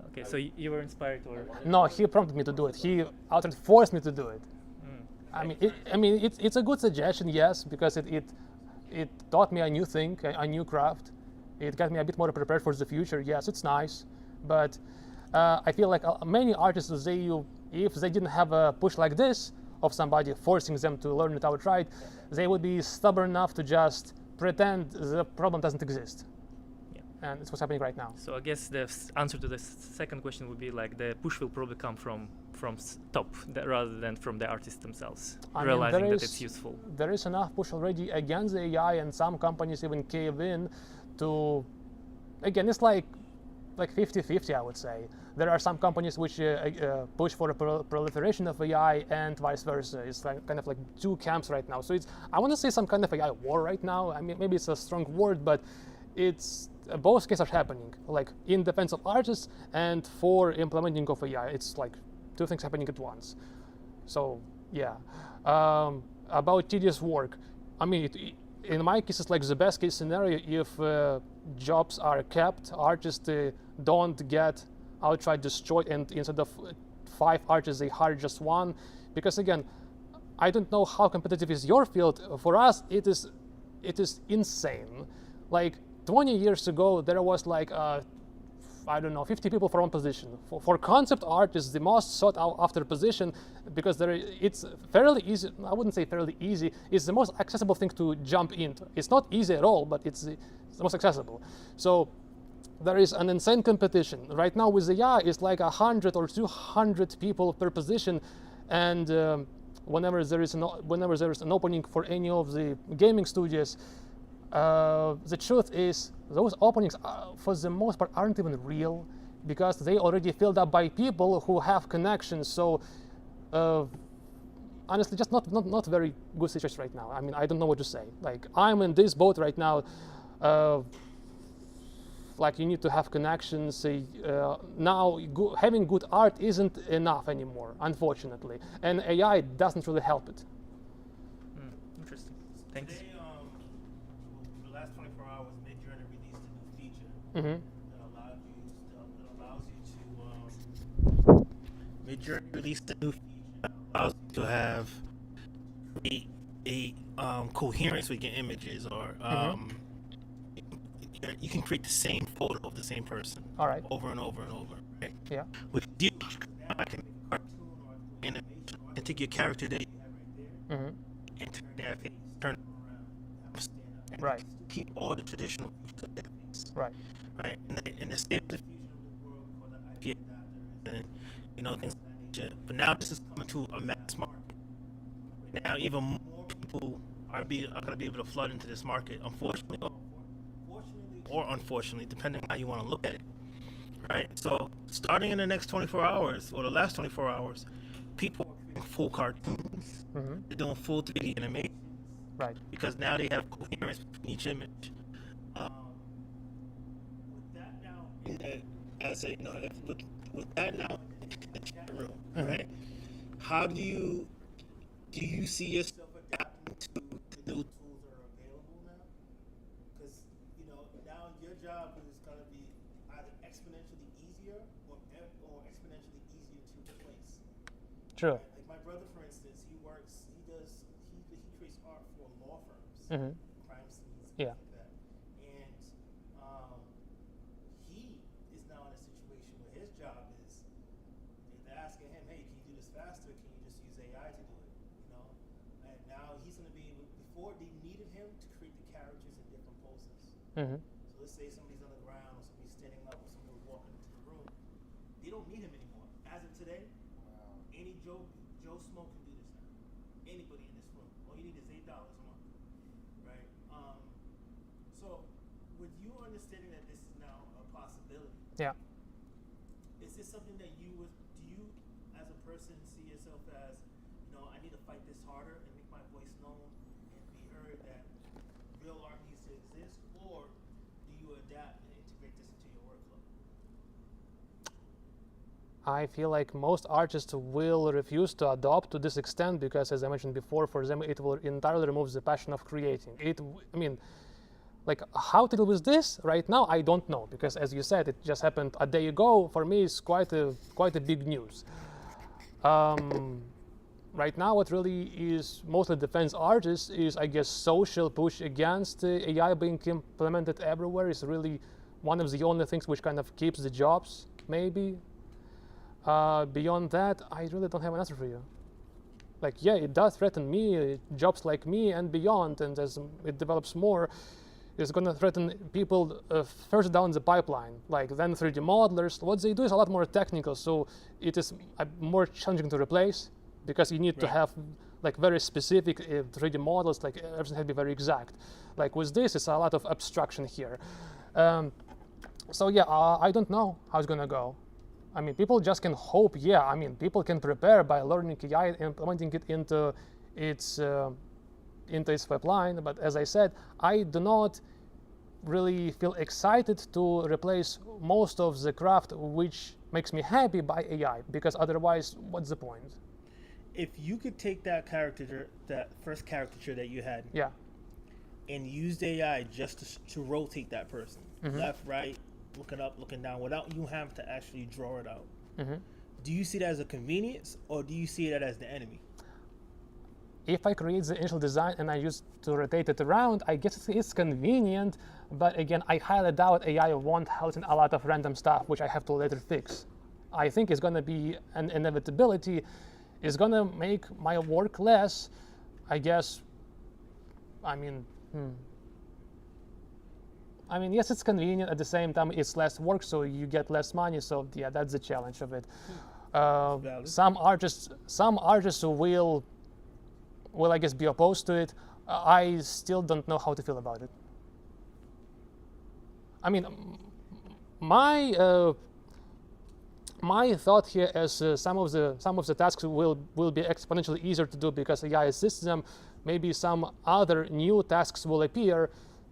Speaker 9: Okay, so you were inspired, or?
Speaker 1: No, he prompted me to do it. He outright forced me to do it. It's a good suggestion, yes, because it taught me a new thing, a new craft. It got me a bit more prepared for the future. Yes, it's nice, but I feel like many artists, if they didn't have a push like this of somebody forcing them to learn it outright, they would be stubborn enough to just pretend the problem doesn't exist. And it's what's happening right now.
Speaker 9: So I guess the answer to the second question would be like the push will probably come from top rather than from the artists themselves, realizing that it's useful.
Speaker 1: There is enough push already against the AI, and some companies even cave in to, again, it's like 50-50, I would say. There are some companies which push for a proliferation of AI and vice versa. It's kind of like two camps right now. So I want to say some kind of AI war right now. I mean, maybe it's a strong word, but it's both cases are happening, like in defense of artists and for implementing of AI. It's like two things happening at once. So yeah, about tedious work. I mean, in my case, it's like the best case scenario if jobs are kept, artists don't get outright destroyed, and instead of 5 artists, they hire just 1. Because again, I don't know how competitive is your field. For us, it is insane. Like 20 years ago, there was like, I don't know, 50 people for one position. For concept art, is the most sought after position because it's fairly easy. I wouldn't say fairly easy. It's the most accessible thing to jump into. It's not easy at all, but it's the most accessible. So there is an insane competition. Right now with AI, it's like 100 or 200 people per position, and whenever there is an opening for any of the gaming studios, the truth is those openings, for the most part, aren't even real, because they already filled up by people who have connections. So honestly, just not very good situation right now. I mean, I don't know what to say. Like, I'm in this boat right now. Like, you need to have connections. Now, having good art isn't enough anymore, unfortunately, and AI doesn't really help it.
Speaker 9: Interesting. Thanks.
Speaker 5: Today, the last 24 hours, Midjourney released a new feature
Speaker 1: Mm-hmm.
Speaker 5: that allows you to. Midjourney released a new feature that allows you to have a coherence with your images, or you can create the same photo of the same person.
Speaker 1: All right.
Speaker 5: Over and over and over. Right?
Speaker 1: Yeah.
Speaker 5: With you, I can make a cartoon or animation, and take your character that you have right there,
Speaker 1: Mm-hmm.
Speaker 5: and turn it around, and
Speaker 1: Right.
Speaker 5: keep all the traditional features of that face.
Speaker 1: Right.
Speaker 5: Right. And the state of the fusion of the world for the IP adapters and things of that nature. But now this is coming to a mass market. Now even more people are going to be able to flood into this market, unfortunately, or unfortunately, depending on how you want to look at it. Right? So starting in the next 24 hours, or the last 24 hours, people are doing full cartoons.
Speaker 1: Mm-hmm.
Speaker 5: They're doing full 3D animation.
Speaker 1: Right.
Speaker 5: Because now they have coherence between each image. With that now, with that now in the chat room, right? How do you see yourself adapting to the new tools that are available now? Because now your job is going to be either exponentially easier or exponentially easier to replace.
Speaker 1: True.
Speaker 5: Like my brother, for instance, he creates art for law firms,
Speaker 1: Mm-hmm.
Speaker 5: crime scenes,
Speaker 1: Yeah.
Speaker 5: like that. And he is now in a situation where his job is, they're asking him, hey, can you do this faster? Can you just use AI to do it? And now he's going to be able, before they needed him to create the characters in different poses.
Speaker 1: Mm-hmm.
Speaker 5: So let's say somebody's on the ground, or somebody's standing up, or somebody's walking into the room. They don't need him anymore. As of today, any Joe Smo can do this now. Anybody in this room. All you need is $8 a month, right? So, with you understanding that this is now a possibility,
Speaker 1: Yeah.
Speaker 5: is this something that do you, as a person, see yourself as, I need to fight this harder and make my voice known and be heard, that real art needs to exist, or do you adapt and integrate this into your workflow?
Speaker 1: I feel like most artists will refuse to adopt to this extent because, as I mentioned before, for them it will entirely remove the passion of creating. Like, how to deal with this right now, I don't know, because as you said, it just happened a day ago. For me, it's quite a big news. Right now, what really is mostly defends artists is, I guess, social push against AI being implemented everywhere is really one of the only things which kind of keeps the jobs, maybe. Beyond that, I really don't have an answer for you. Like, yeah, it does threaten me, jobs like me and beyond, and as it develops more, it's going to threaten people further down the pipeline. Like, then 3D modelers, what they do is a lot more technical, so it is more challenging to replace, because you need to have like very specific 3D models, like everything has to be very exact. Like with this, it's a lot of abstraction here. So yeah, I don't know how it's gonna go. I mean, people just can hope. Yeah, I mean, people can prepare by learning AI and implementing it into its pipeline. But as I said, I do not really feel excited to replace most of the craft which makes me happy by AI, because otherwise, what's the point?
Speaker 5: If you could take that first caricature that you had,
Speaker 1: Yeah,
Speaker 5: and use the AI just to rotate that person, left, right, looking up, looking down, without you having to actually draw it out. Do you see that as a convenience, or do you see that as the enemy?
Speaker 1: if I create the initial design and I use to rotate it around, I guess it's convenient, but again, I highly doubt AI won't help in a lot of random stuff, which I have to later fix. I think it's gonna be an inevitability. It's gonna make my work less, I guess. I mean, I mean, yes, it's convenient. At the same time, it's less work, so you get less money. So yeah, that's the challenge of it.
Speaker 5: Valid.
Speaker 1: Some artists will I guess be opposed to it. I still don't know how to feel about it. I mean, my my thought here is some of the tasks will be exponentially easier to do because AI assists them. Maybe some other new tasks will appear.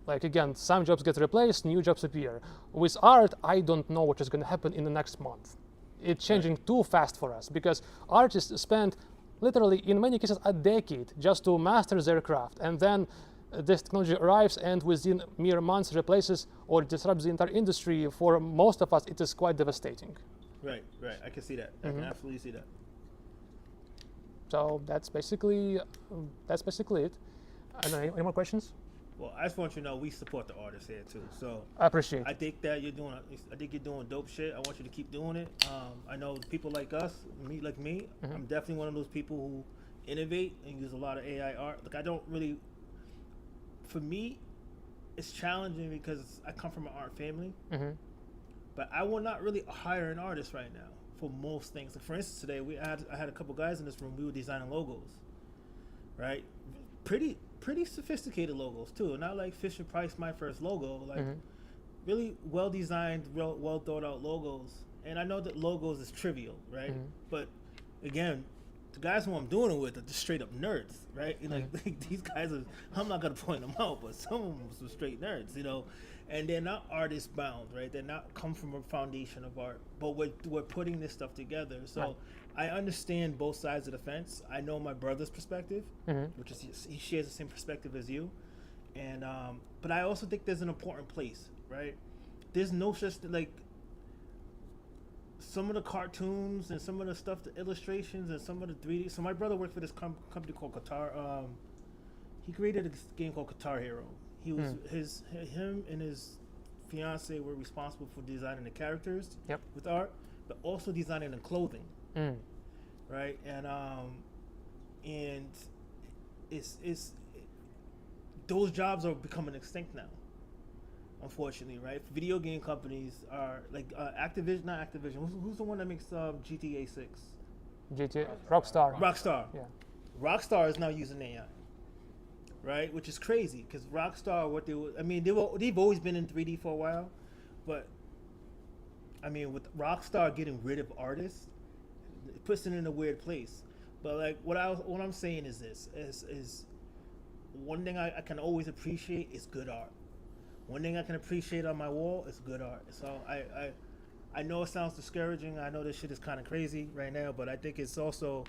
Speaker 1: Like again, some jobs get replaced, new jobs appear. With art, I don't know what is going to happen in the next month. It's changing too fast for us because artists spend literally, in many cases, a decade just to master their craft, and then this technology arrives and within mere months replaces or disrupts the entire industry. For most of us, it is quite devastating.
Speaker 5: Right. I can see that. I can absolutely see that.
Speaker 1: So that's basically it. I don't know, any more questions?
Speaker 5: Well, I just want you to know we support the artists here too. So
Speaker 1: I appreciate
Speaker 5: I
Speaker 1: it.
Speaker 5: think that I think you're doing dope shit. I want you to keep doing it. I know people like us, like me. I'm definitely one of those people who innovate and use a lot of AI art. Like I don't really. For me, it's challenging because I come from an art family. But I will not really hire an artist right now for most things. Like for instance, today I had a couple guys in this room. We were designing logos, right? Pretty sophisticated logos too. Not like Fisher Price, my first logo. Like really well designed, well thought out logos. And I know that logos is trivial, right? But again, the guys who I'm doing it with are just straight up nerds, right? And like these guys are. I'm not gonna point them out, but some of them are some straight nerds, you know. And they're not artist bound, right? They're not come from a foundation of art, but we're putting this stuff together. So I understand both sides of the fence. I know my brother's perspective, which is he shares the same perspective as you, and but I also think there's an important place, right? There's no such like some of the cartoons and some of the stuff, the illustrations and some of the 3D. So my brother worked for this company called Qatar. He created a game called Qatar Hero. He was him and his fiance were responsible for designing the characters with art, but also designing the clothing, right? And it's those jobs are becoming extinct now, unfortunately, right? Video game companies are like Activision, not Activision. Who's the one that makes GTA 6?
Speaker 1: GTA, Rockstar.
Speaker 5: Rockstar.
Speaker 1: Yeah.
Speaker 5: Rockstar is now using AI. Right, which is crazy because Rockstar, they've always been in 3D for a while, but I mean, with Rockstar getting rid of artists, it puts it in a weird place. But like, what I'm saying is this: is one thing I can always appreciate is good art. One thing I can appreciate on my wall is good art. So I know it sounds discouraging. I know this shit is kind of crazy right now, but I think it's also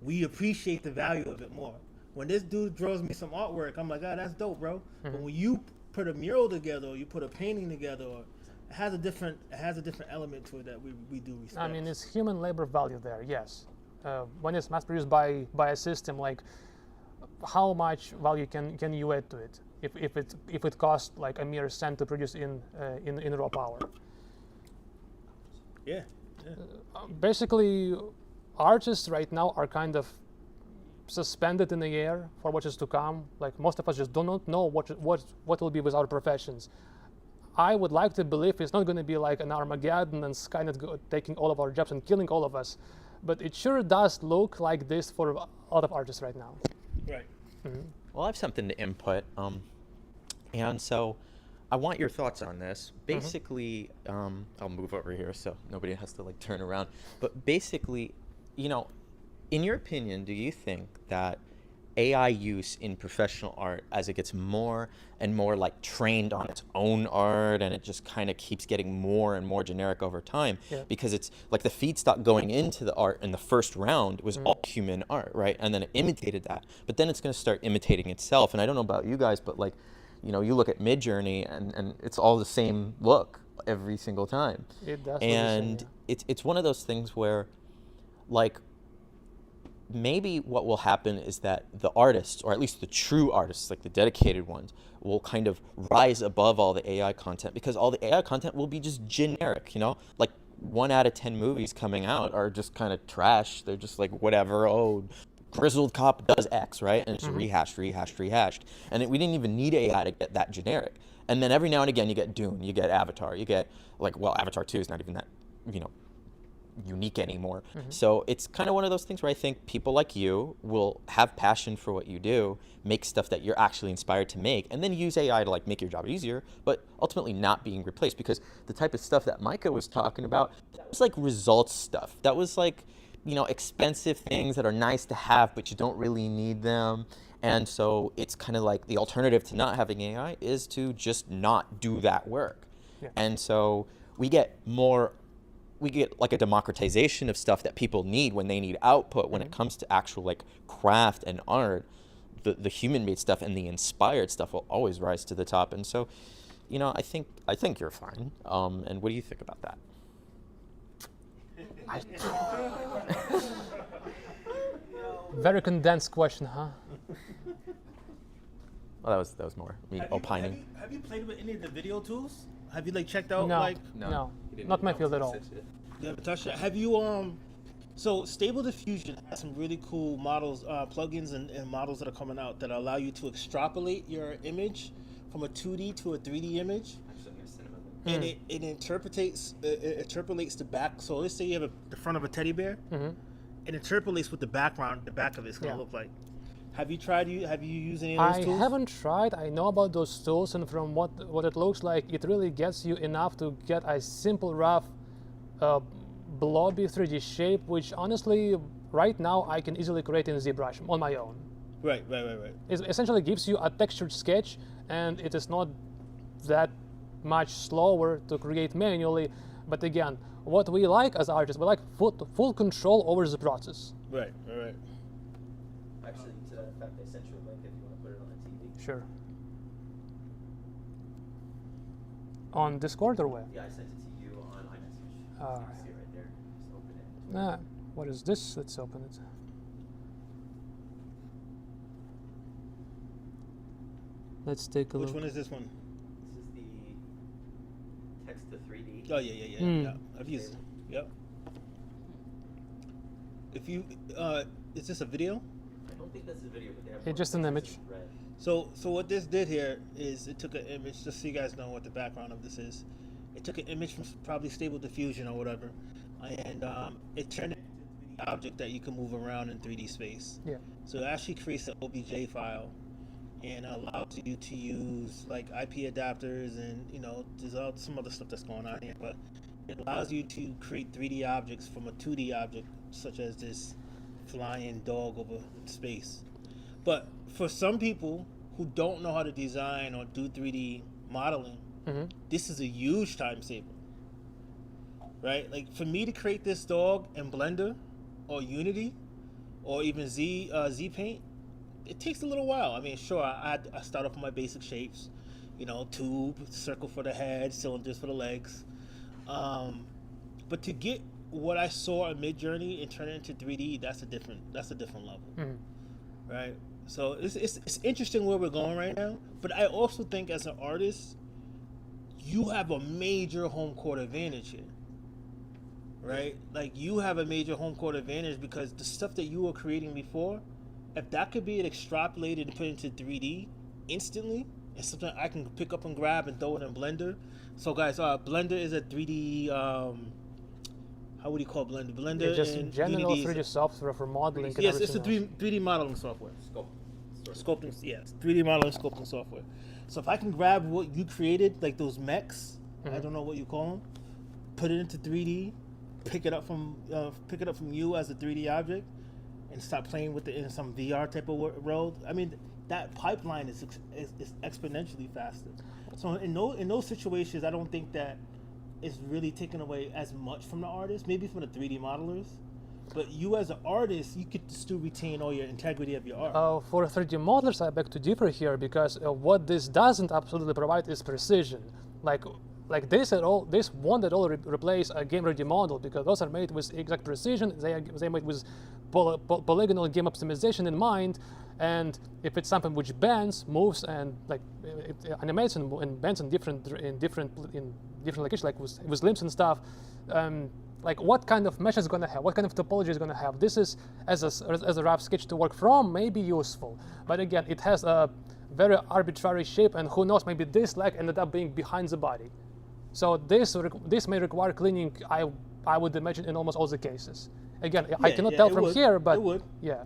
Speaker 5: we appreciate the value of it more. When this dude draws me some artwork, I'm like, that's dope, bro. But when you put a mural together, or you put a painting together, or it has a different element to it that we do respect.
Speaker 1: I mean, it's human labor value there, yes. When it's mass produced by a system, like how much value can you add to it if it costs like a mere cent to produce in raw power?
Speaker 5: Yeah.
Speaker 1: Basically, artists right now are kind of suspended in the air for what is to come. Like most of us just do not know what will be with our professions. I would like to believe it's not going to be like an Armageddon and Skynet taking all of our jobs and killing all of us, but it sure does look like this for a lot of artists right now.
Speaker 5: Right.
Speaker 2: Well, I have something to input, and so I want your thoughts on this. Basically, I'll move over here so nobody has to like turn around. But basically, in your opinion, do you think that AI use in professional art, as it gets more and more like trained on its own art, and it just kind of keeps getting more and more generic over time, because it's like the feedstock going into the art in the first round was all human art, right? And then it imitated that, but then it's going to start imitating itself. And I don't know about you guys, but like, you look at Midjourney and it's all the same look every single time.
Speaker 1: It does.
Speaker 2: And it's one of those things where, like, maybe what will happen is that the artists, or at least the true artists, like the dedicated ones, will kind of rise above all the AI content, because all the AI content will be just generic, like 1 out of 10 movies coming out are just kind of trash. They're just like whatever, grizzled cop does X, right? And it's rehashed. And we didn't even need AI to get that generic. And then every now and again, you get Dune, you get Avatar, you get Avatar 2 is not even that, unique anymore. So it's kind of one of those things where I think people like you will have passion for what you do, make stuff that you're actually inspired to make, and then use AI to make your job easier, but ultimately not being replaced, because the type of stuff that Micah was talking about, that was results stuff. That was expensive things that are nice to have, but you don't really need them. And so it's kind of the alternative to not having AI is to just not do that work.
Speaker 1: Yeah.
Speaker 2: And so we get a democratization of stuff that people need when they need output. When it comes to actual craft and art, the human-made stuff and the inspired stuff will always rise to the top. And so, I think you're fine. And what do you think about that?
Speaker 1: Very condensed question, huh?
Speaker 2: Well, that was more me opining.
Speaker 5: Have you played with any of the video tools? Have you checked out
Speaker 1: No, not my field at all.
Speaker 5: You haven't touched it. Have you so Stable Diffusion has some really cool models, plugins and models that are coming out that allow you to extrapolate your image from a 2D to a 3D image. And it interpolates the back. So let's say you have the front of a teddy bear. It interpolates what the back of it's going to look like. Have you used any of those tools?
Speaker 1: I haven't tried. I know about those tools, and from what it looks like, it really gets you enough to get a simple, rough, blobby 3D shape, which honestly, right now, I can easily create in ZBrush on my own.
Speaker 5: Right.
Speaker 1: It essentially gives you a textured sketch, and it is not that much slower to create manually. But again, what we like as artists, we like full control over the process.
Speaker 5: Right.
Speaker 2: Actually, to that effect, I sent you a link if you want to put it on the TV.
Speaker 1: Sure. On Discord or where?
Speaker 2: Yeah, I sent it to you on iMessage.
Speaker 1: All
Speaker 2: You
Speaker 1: right.
Speaker 2: can see it right there. Just open it.
Speaker 1: What is this? Let's open it. Let's take a look.
Speaker 5: Which one is this one?
Speaker 2: This is the text to 3D.
Speaker 5: Oh yeah. I've used it. Yep. If you is this a video?
Speaker 2: I don't think that's a video, but they have
Speaker 1: It's just an image.
Speaker 2: red.
Speaker 5: So what this did here is it took an image, just so you guys know what the background of this is. It took an image from probably Stable Diffusion or whatever, and it turned it into an object that you can move around in 3D space.
Speaker 1: Yeah.
Speaker 5: So it actually creates an OBJ file and allows you to use IP adapters and there's some other stuff that's going on here, but it allows you to create 3D objects from a 2D object, such as this flying dog over space. But for some people who don't know how to design or do 3D modeling, this is a huge time saver, right? For me to create this dog in Blender or Unity or even Z Paint, it takes a little while. I mean, sure, I start off with my basic shapes, tube, circle for the head, cylinders for the legs. But to get what I saw in Midjourney and turn it into 3D, that's a different level, right? So it's interesting where we're going right now. But I also think as an artist, you have a major home court advantage here, right? You have a major home court advantage because the stuff that you were creating before, if that could be extrapolated and put into 3D instantly, and something I can pick up and grab and throw it in Blender. So guys, Blender is a 3D, how would you call Blender? Blender
Speaker 1: Just
Speaker 5: and
Speaker 1: general
Speaker 5: Unity
Speaker 1: 3D software for modeling. And
Speaker 5: yes, it's a
Speaker 1: everything else.
Speaker 5: 3D modeling software. Sculpting, yes, 3D modeling sculpting software. So if I can grab what you created, like those mechs, I don't know what you call them, put it into 3D, pick it up from you as a 3D object, and start playing with it in some VR type of world. I mean, that pipeline is exponentially faster. So in those situations, I don't think that it's really taking away as much from the artist, maybe from the 3D modelers. But you as an artist, you could still retain all your integrity of your art.
Speaker 1: For 3D modelers, I beg to differ here because what this doesn't absolutely provide is precision. Like this won't at all replace a game-ready model because those are made with exact precision. They made with polygonal game optimization in mind. And if it's something which bends, moves, and it animates and bends in different locations, like with limbs and stuff, like what kind of mesh is going to have, what kind of topology is going to have. This is, as a rough sketch to work from, may be useful. But again, it has a very arbitrary shape, and who knows, maybe this leg ended up being behind the body. So this may require cleaning, I would imagine, in almost all the cases. Again, I cannot tell from here, but
Speaker 5: it would.
Speaker 1: yeah.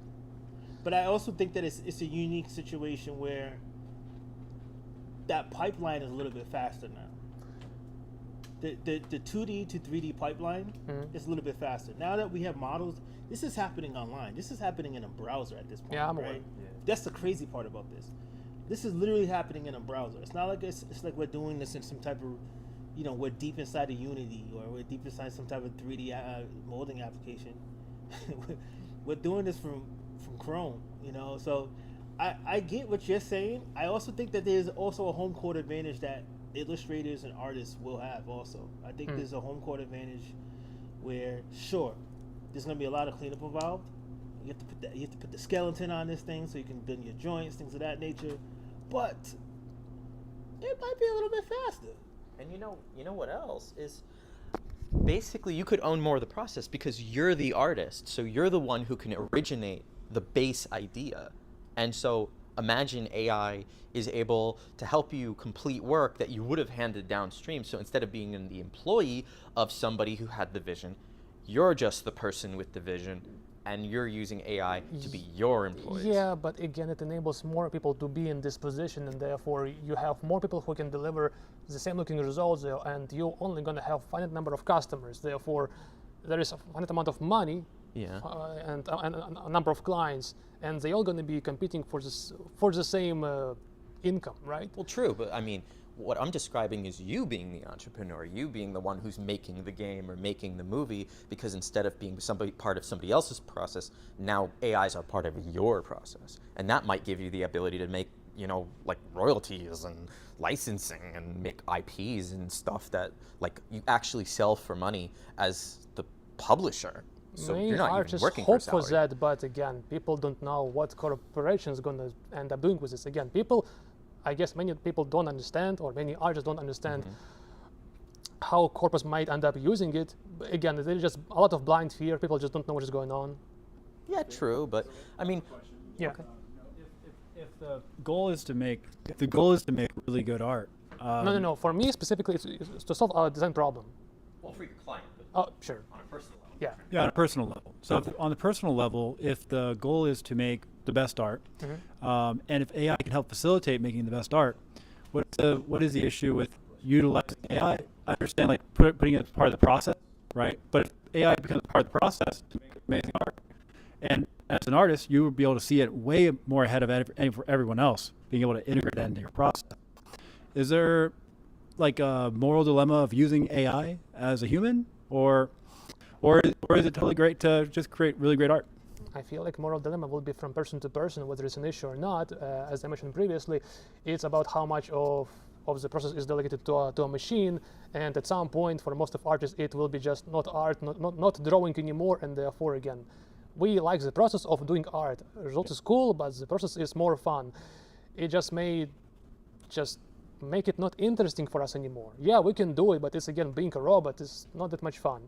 Speaker 5: But I also think that it's a unique situation where that pipeline is a little bit faster now. The 2D to 3D pipeline is a little bit faster. Now that we have models, this is happening online. This is happening in a browser at this point.
Speaker 1: Yeah, I'm
Speaker 5: right?
Speaker 1: aware.
Speaker 2: Yeah.
Speaker 5: That's the crazy part about this. This is literally happening in a browser. It's not like it's like we're doing this in some type of, we're deep inside of Unity, or we're deep inside some type of 3D molding application. We're doing this from Chrome, So I get what you're saying. I also think that there's also a home court advantage that illustrators and artists will have also. I think there's a home court advantage where, sure, there's going to be a lot of cleanup involved. You have to put the skeleton on this thing so you can bend your joints, things of that nature. But it might be a little bit faster.
Speaker 2: And you know what else is, basically you could own more of the process because you're the artist, so you're the one who can originate the base idea. And so imagine AI is able to help you complete work that you would have handed downstream. So instead of being the employee of somebody who had the vision, you're just the person with the vision, and you're using AI to be your employees.
Speaker 1: Yeah, but again, it enables more people to be in this position, and therefore you have more people who can deliver the same looking results, and you're only going to have finite number of customers. Therefore, there is a finite amount of money, and a number of clients, and they're all going to be competing for the same income, right?
Speaker 2: Well, true, but I mean, what I'm describing is you being the entrepreneur, you being the one who's making the game or making the movie, because instead of being part of somebody else's process, now AIs are part of your process. And that might give you the ability to make, like royalties and licensing and make IPs and stuff that like you actually sell for money as the publisher. So
Speaker 1: Many
Speaker 2: you're not even
Speaker 1: artists
Speaker 2: working for
Speaker 1: hope
Speaker 2: a salary.
Speaker 1: for that, but again, people don't know what corporation is going to end up doing with this. Again, I guess many people don't understand, or many artists don't understand how corpus might end up using it. But again, there's just a lot of blind fear. People just don't know what is going on.
Speaker 2: Yeah, true, but I mean,
Speaker 1: yeah.
Speaker 2: Okay.
Speaker 10: If the goal is to make really good art.
Speaker 1: No. For me specifically, it's to solve a design problem.
Speaker 2: Well, for your client, but
Speaker 1: Oh, sure.
Speaker 2: on a personal level.
Speaker 1: Yeah.
Speaker 10: Yeah, on a personal level. So on the personal level, if the goal is to make the best art, and if AI can help facilitate making the best art, what is the issue with utilizing AI? I understand like putting it as part of the process, right? But if AI becomes part of the process to make amazing art, and as an artist, you would be able to see it way more ahead of everyone else, being able to integrate that into your process. Is there like a moral dilemma of using AI as a human, or is it totally great to just create really great art?
Speaker 1: I feel like moral dilemma will be from person to person, whether it's an issue or not. As I mentioned previously, it's about how much of the process is delegated to a machine, and at some point, for most of artists, it will be just not art, not drawing anymore, and therefore, again, we like the process of doing art. The result is cool, but the process is more fun. It just may make it not interesting for us anymore. Yeah, we can do it, but it's again, being a robot is not that much fun.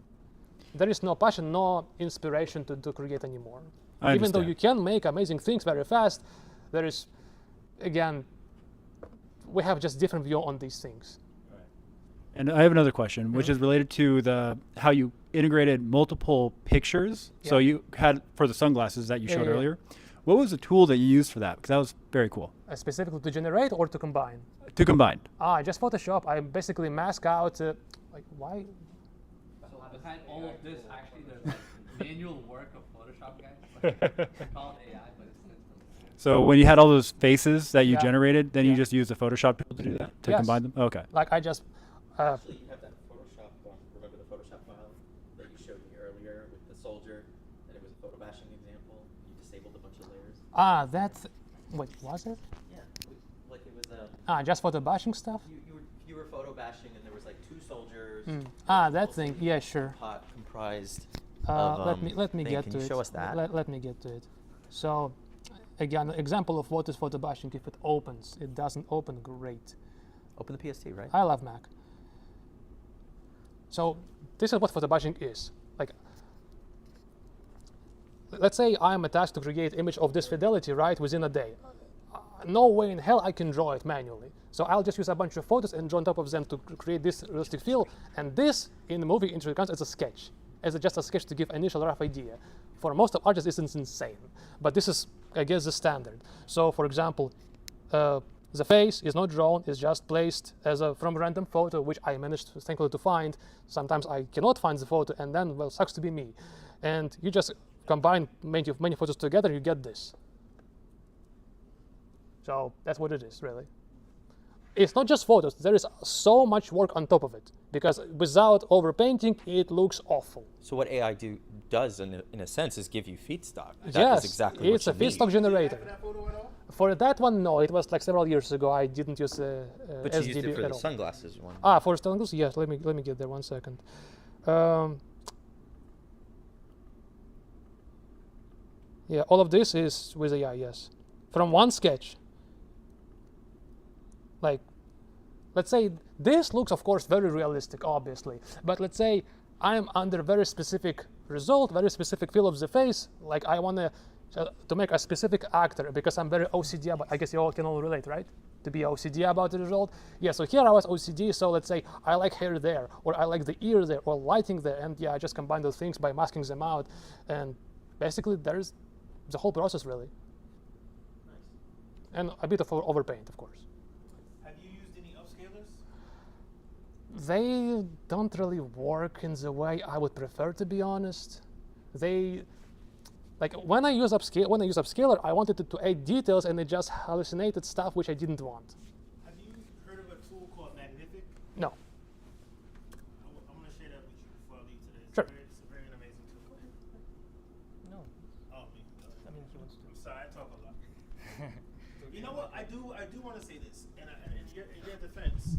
Speaker 1: There is no passion, no inspiration to create anymore. Even though you can make amazing things very fast, there is, again, we have just different view on these things.
Speaker 10: And I have another question, which is related to how you integrated multiple pictures.
Speaker 1: Yeah.
Speaker 10: So you had for the sunglasses that you showed earlier. What was the tool that you used for that? Because that was very cool.
Speaker 1: Specifically to generate or to combine?
Speaker 10: To combine.
Speaker 1: Just Photoshop. I basically mask out, why?
Speaker 6: So behind all of this, actually, there's like manual work of Photoshop guys. They call it AI, but it's
Speaker 10: So when you had all those faces that you
Speaker 1: Yeah.
Speaker 10: generated, then
Speaker 1: Yeah.
Speaker 10: you just used the Photoshop tool to do that, to
Speaker 1: Yes.
Speaker 10: combine them? Okay.
Speaker 1: Like I just,
Speaker 2: Actually, you have that Photoshop, remember the Photoshop file that you showed me earlier with the soldier, and it was a photo bashing example? You disabled a bunch of layers.
Speaker 1: that's, wait, was it?
Speaker 2: Yeah, like it was
Speaker 1: Just photo bashing stuff?
Speaker 2: you were photo bashing, and there was like two soldiers.
Speaker 1: That thing, yeah, sure.
Speaker 2: Comprised of,
Speaker 1: Let me
Speaker 2: thing.
Speaker 1: get
Speaker 2: Can
Speaker 1: to
Speaker 2: you
Speaker 1: it.
Speaker 2: show us that?
Speaker 1: Let me get to it. So, again, example of what is photo bashing. If it opens, it doesn't open great.
Speaker 2: Open the PST, right?
Speaker 1: I love Mac. So this is what photobatching is. Like, let's say I am tasked to create image of this fidelity, right, within a day. No way in hell I can draw it manually. So I'll just use a bunch of photos and draw on top of them to create this realistic feel. And this, in the movie industry, counts as a sketch, as just a sketch to give initial rough idea. For most of artists, this is insane. But this is, I guess, the standard. So, for example, the face is not drawn; it's just placed as from a random photo, which I managed, thankfully, to find. Sometimes I cannot find the photo, and then, well, sucks to be me. And you just combine many photos together, you get this. So that's what it is, really. It's not just photos. There is so much work on top of it, because without overpainting, it looks awful.
Speaker 2: So what AI does, in a sense, is give you feedstock. That
Speaker 1: Yes,
Speaker 2: is exactly
Speaker 1: it's a
Speaker 2: what you
Speaker 1: feedstock
Speaker 2: need.
Speaker 1: generator. For that one, no. It was like several years ago. I didn't use
Speaker 2: But you used
Speaker 1: SDB
Speaker 2: it for
Speaker 1: at
Speaker 2: the
Speaker 1: all.
Speaker 2: sunglasses one.
Speaker 1: Ah, for sunglasses, yes. Let me get there 1 second. Yeah, all of this is with AI, yes. From one sketch. Like, let's say this looks, of course, very realistic, obviously. But let's say I'm under very specific result, very specific feel of the face. Like I want to make a specific actor because I'm very OCD about. I guess you all can all relate, right? To be OCD about the result. Yeah. So here I was OCD. So let's say I like hair there, or I like the ear there, or lighting there, and yeah, I just combine those things by masking them out, and basically there's the whole process really.
Speaker 5: Nice.
Speaker 1: And a bit of overpaint, of course.
Speaker 5: Have you used any upscalers?
Speaker 1: They don't really work in the way I would prefer, to be honest. They, like when I use upscaler, I wanted it to add details, and it just hallucinated stuff which I didn't want.
Speaker 5: Have you heard of a tool called Magnific?
Speaker 1: No.
Speaker 5: I'm going to share that with you before I leave today.
Speaker 1: Sure.
Speaker 5: It's a very amazing tool.
Speaker 9: No.
Speaker 5: Oh, me.
Speaker 9: I mean, he wants to.
Speaker 5: I'm sorry, I talk a lot. You know what? I do want to say this, and in your defense,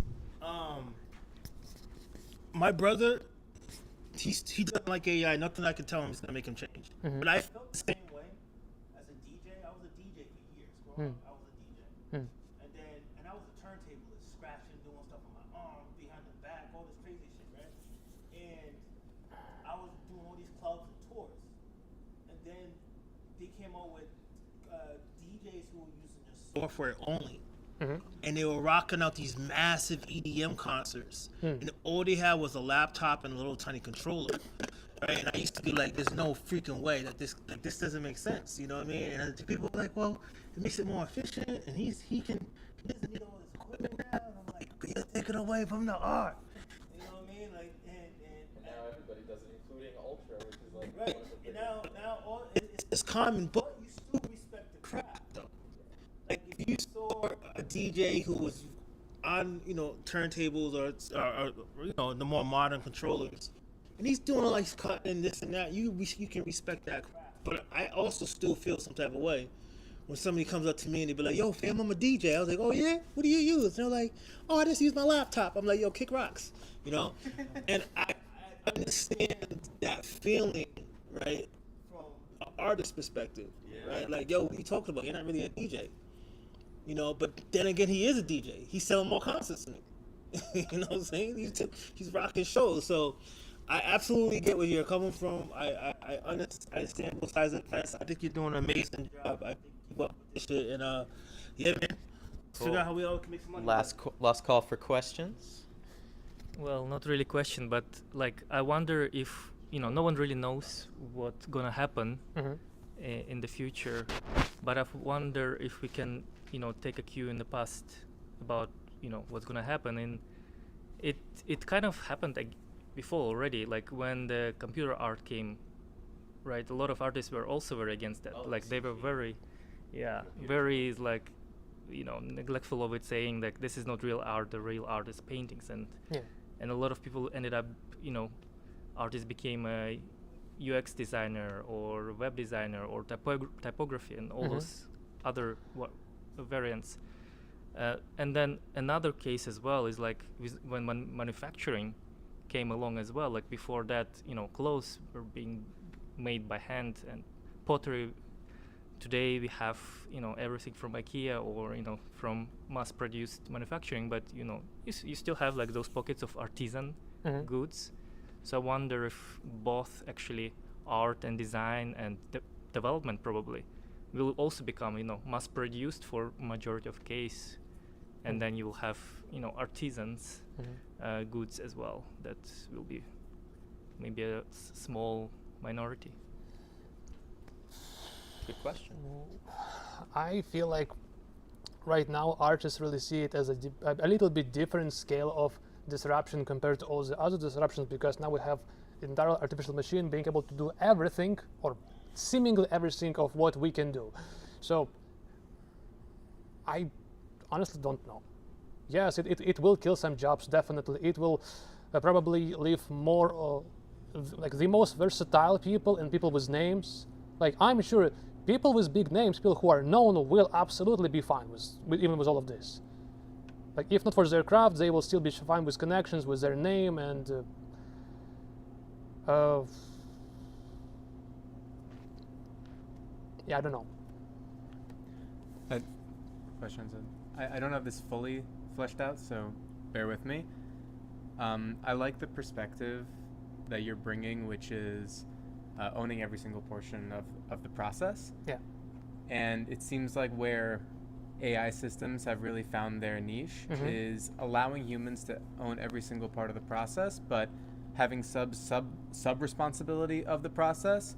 Speaker 5: my brother, he doesn't like AI. Nothing I can tell him is gonna make him change.
Speaker 1: Mhm.
Speaker 5: But I felt the same way as a DJ. I was a DJ for years. Growing up, I was a DJ, and I was a turntablist, scratching, doing stuff on my arm, behind the back, all this crazy shit, right? And I was doing all these clubs and tours, and then they came out with DJs who were using just software only. And they were rocking out these massive EDM concerts, and all they had was a laptop and a little tiny controller, right? And I used to be like, "There's no freaking way that this doesn't make sense," you know what I mean? And people were like, "Well, it makes it more efficient, and he doesn't need all this equipment now." And I'm like, "But you're taking away from the art," you know what I mean? Like, and
Speaker 3: Now everybody does it, including Ultra, which is like
Speaker 5: right.
Speaker 3: one of the
Speaker 5: And
Speaker 3: biggest.
Speaker 5: now it's common, but you still respect the craft, though. Like if you saw a DJ who was on, turntables or the more modern controllers, and he's doing like cutting this and that, you can respect that craft. But I also still feel some type of way when somebody comes up to me and they be like, "Yo, fam, I'm a DJ." I was like, "Oh yeah, what do you use?" And they're like, "Oh, I just use my laptop." I'm like, "Yo, kick rocks," And I understand that feeling, right, from an artist's perspective, right? Like, yo, what are you talking about? You're not really a DJ. But then again, he is a DJ. He's selling more concerts than me. You know what I'm saying? He's rocking shows. So I absolutely get where you're coming from. I understand both sides of the fence. I think you're doing an amazing job. I think you keep up with this shit. And yeah, man. Figure out how we all can make some money.
Speaker 2: Last call for questions.
Speaker 9: Well, not really question, but like I wonder if no one really knows what's gonna happen in the future, but I wonder if we can take a cue in the past about what's gonna happen, and it kind of happened before already. Like when the computer art came, right? A lot of artists were also very against that. Like they were very, very like neglectful of it, saying that this is not real art. The real art is paintings, and a lot of people ended up artists became a UX designer or web designer or typography and all those other variants. And then another case as well is like when manufacturing came along as well. Like before that, clothes were being made by hand, and pottery. Today we have everything from IKEA or from mass-produced manufacturing, but you still have like those pockets of artisan goods. So I wonder if both actually art and design and development probably will also become, mass produced for majority of case, and then you will have, artisans goods as well. That will be maybe a small minority.
Speaker 2: Good question.
Speaker 1: I feel like right now artists really see it as a little bit different scale of disruption compared to all the other disruptions, because now we have entire artificial machine being able to do everything or seemingly everything of what we can do. So I honestly don't know. Yes, it will kill some jobs, definitely. It will probably leave more like the most versatile people and people with names. Like, I'm sure people with big names, people who are known, will absolutely be fine with even with all of this. Like, if not for their craft, they will still be fine with connections, with their name, and yeah, I don't know.
Speaker 11: Questions. I don't have this fully fleshed out, so bear with me. I like the perspective that you're bringing, which is owning every single portion of the process.
Speaker 1: Yeah.
Speaker 11: And it seems like where AI systems have really found their niche is allowing humans to own every single part of the process, but having sub responsibility of the process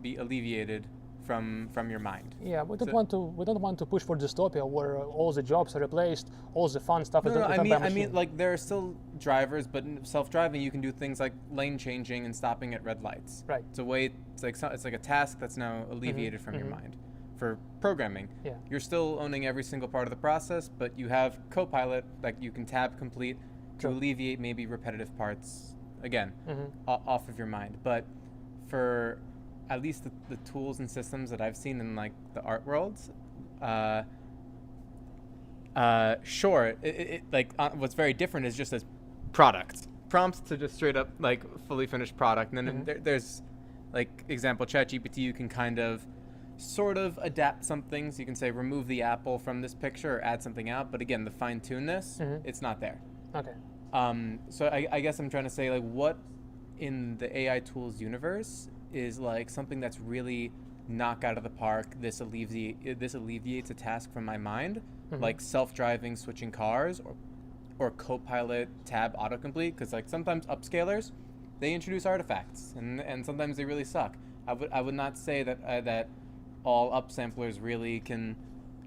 Speaker 11: be alleviated from your mind.
Speaker 1: Yeah, we don't want to push for dystopia where all the jobs are replaced, all the fun stuff is done by machine.
Speaker 11: I mean, like, there are still drivers, but self-driving, you can do things like lane changing and stopping at red lights.
Speaker 1: Right.
Speaker 11: It's like a task that's now alleviated from your mind. For programming, you're still owning every single part of the process, but you have Copilot, like you can tab complete to alleviate maybe repetitive parts again off of your mind. But for at least the tools and systems that I've seen in like the art worlds, sure, what's very different is just as prompts to just straight up like fully finished product, and then there's like example ChatGPT, you can kind of sort of adapt some things. You can say remove the apple from this picture or add something out, but again, the fine-tunedness, it's not there.
Speaker 1: Okay.
Speaker 11: So I guess I'm trying to say, like, what in the AI tools universe is like something that's really knock out of the park. This alleviates a task from my mind, like self-driving switching cars or Copilot tab autocomplete, because like sometimes upscalers, they introduce artifacts and sometimes they really suck. I would not say that all upsamplers really can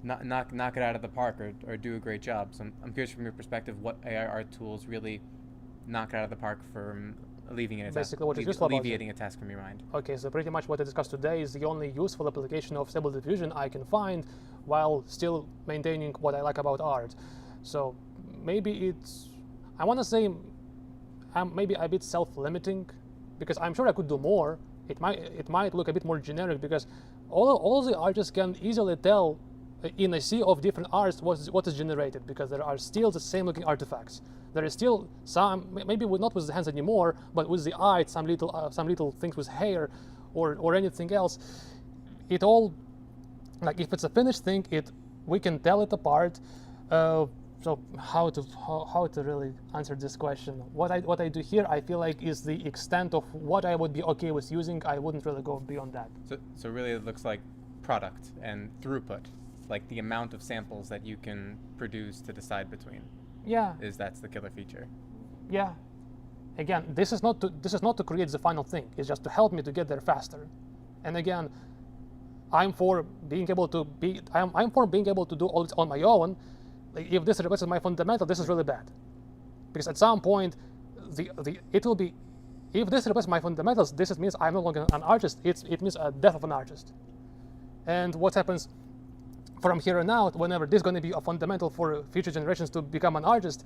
Speaker 11: knock it out of the park or do a great job. So I'm curious from your perspective what AI art tools really knock it out of the park for alleviating a task from your mind.
Speaker 1: Okay, so pretty much what I discussed today is the only useful application of Stable Diffusion I can find while still maintaining what I like about art. So maybe I want to say maybe a bit self-limiting, because I'm sure I could do more. It might look a bit more generic, because all the artists can easily tell in a sea of different arts what is generated, because there are still the same looking artifacts. There is still some, maybe not with the hands anymore, but with the eye, some little things with hair or anything else. It all, like, if it's a finished thing, we can tell it apart. So how to really answer this question? What I do here, I feel like, is the extent of what I would be okay with using. I wouldn't really go beyond that.
Speaker 11: So really, it looks like product and throughput, like the amount of samples that you can produce to decide between.
Speaker 1: Yeah.
Speaker 11: That's the killer feature. Yeah.
Speaker 1: Again, this is not to create the final thing. It's just to help me to get there faster. And again, I'm for being able to do all this on my own. If this replaces my fundamental, this is really bad, because at some point, it will be. If this replaces my fundamentals, this means I'm no longer an artist. It means a death of an artist. And what happens from here on out, whenever this is going to be a fundamental for future generations to become an artist,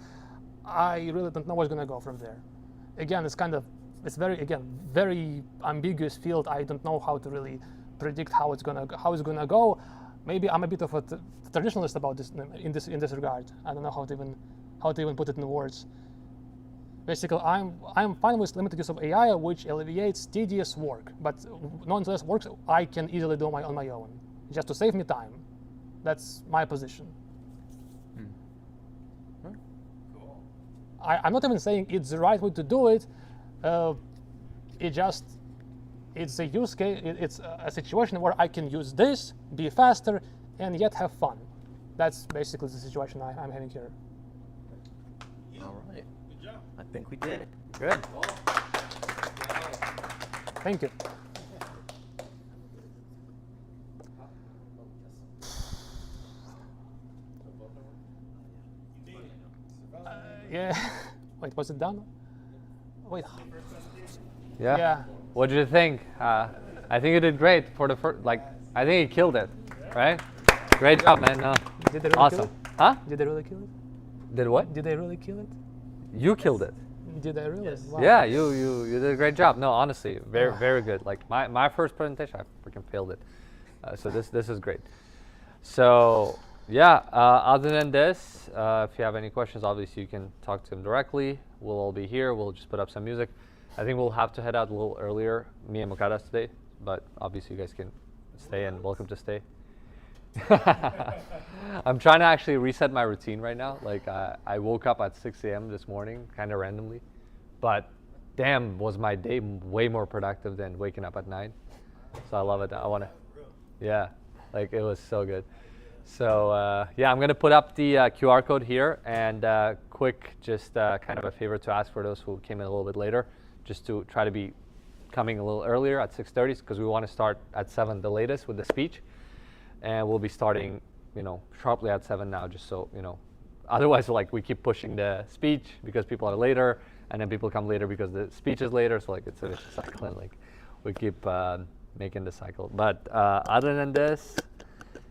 Speaker 1: I really don't know what's going to go from there. Again, it's very ambiguous field. I don't know how to really predict how it's gonna go. Maybe I'm a bit of a traditionalist about this in this regard. I don't know how to even put it in words. Basically, I'm fine with limited use of AI, which alleviates tedious work, but nonetheless works I can easily do on my own, just to save me time. That's my position.
Speaker 11: Cool.
Speaker 1: I'm not even saying it's the right way to do it. It's a use case. It's a situation where I can use this, be faster, and yet have fun. That's basically the situation I'm having here.
Speaker 2: All right.
Speaker 5: Good job.
Speaker 2: I think we did it.
Speaker 6: Good.
Speaker 1: Thank you. Yeah. Wait, was it done? Wait.
Speaker 6: Yeah.
Speaker 1: Yeah.
Speaker 6: What did you think? I think you did great for the first. Like, I think you killed it, right? Great job, man.
Speaker 1: Did they really
Speaker 6: Awesome.
Speaker 1: kill it?
Speaker 6: Huh?
Speaker 1: Did they really kill it?
Speaker 6: Did what?
Speaker 1: Did they really kill it?
Speaker 6: You killed it.
Speaker 1: Did they really? Wow.
Speaker 6: Yeah, you did a great job. No, honestly, very good. Like my first presentation, I freaking failed it. So this is great. So yeah, other than this, if you have any questions, obviously you can talk to him directly. We'll all be here. We'll just put up some music. I think we'll have to head out a little earlier, me and Mokadas today, but obviously you guys can stay and welcome to stay. I'm trying to actually reset my routine right now. Like I woke up at 6 a.m. this morning, kind of randomly, but damn, was my day way more productive than waking up at 9. So I love it. I want to, yeah, like it was so good. So yeah, I'm gonna put up the QR code here, and quick, just kind of a favor to ask for those who came in a little bit later, just to try to be coming a little earlier at 6:30, because we want to start at 7 the latest with the speech, and we'll be starting, sharply at 7 now, just so otherwise like we keep pushing the speech because people are later, and then people come later because the speech is later, so like it's a vicious cycle, and like we keep making the cycle. But other than this,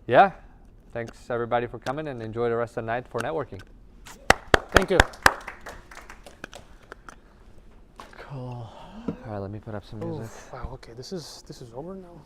Speaker 6: yeah, thanks everybody for coming, and enjoy the rest of the night for networking.
Speaker 1: Thank you.
Speaker 6: Cool. All right, let me put up some music.
Speaker 1: Oof, wow. Okay, this is over now.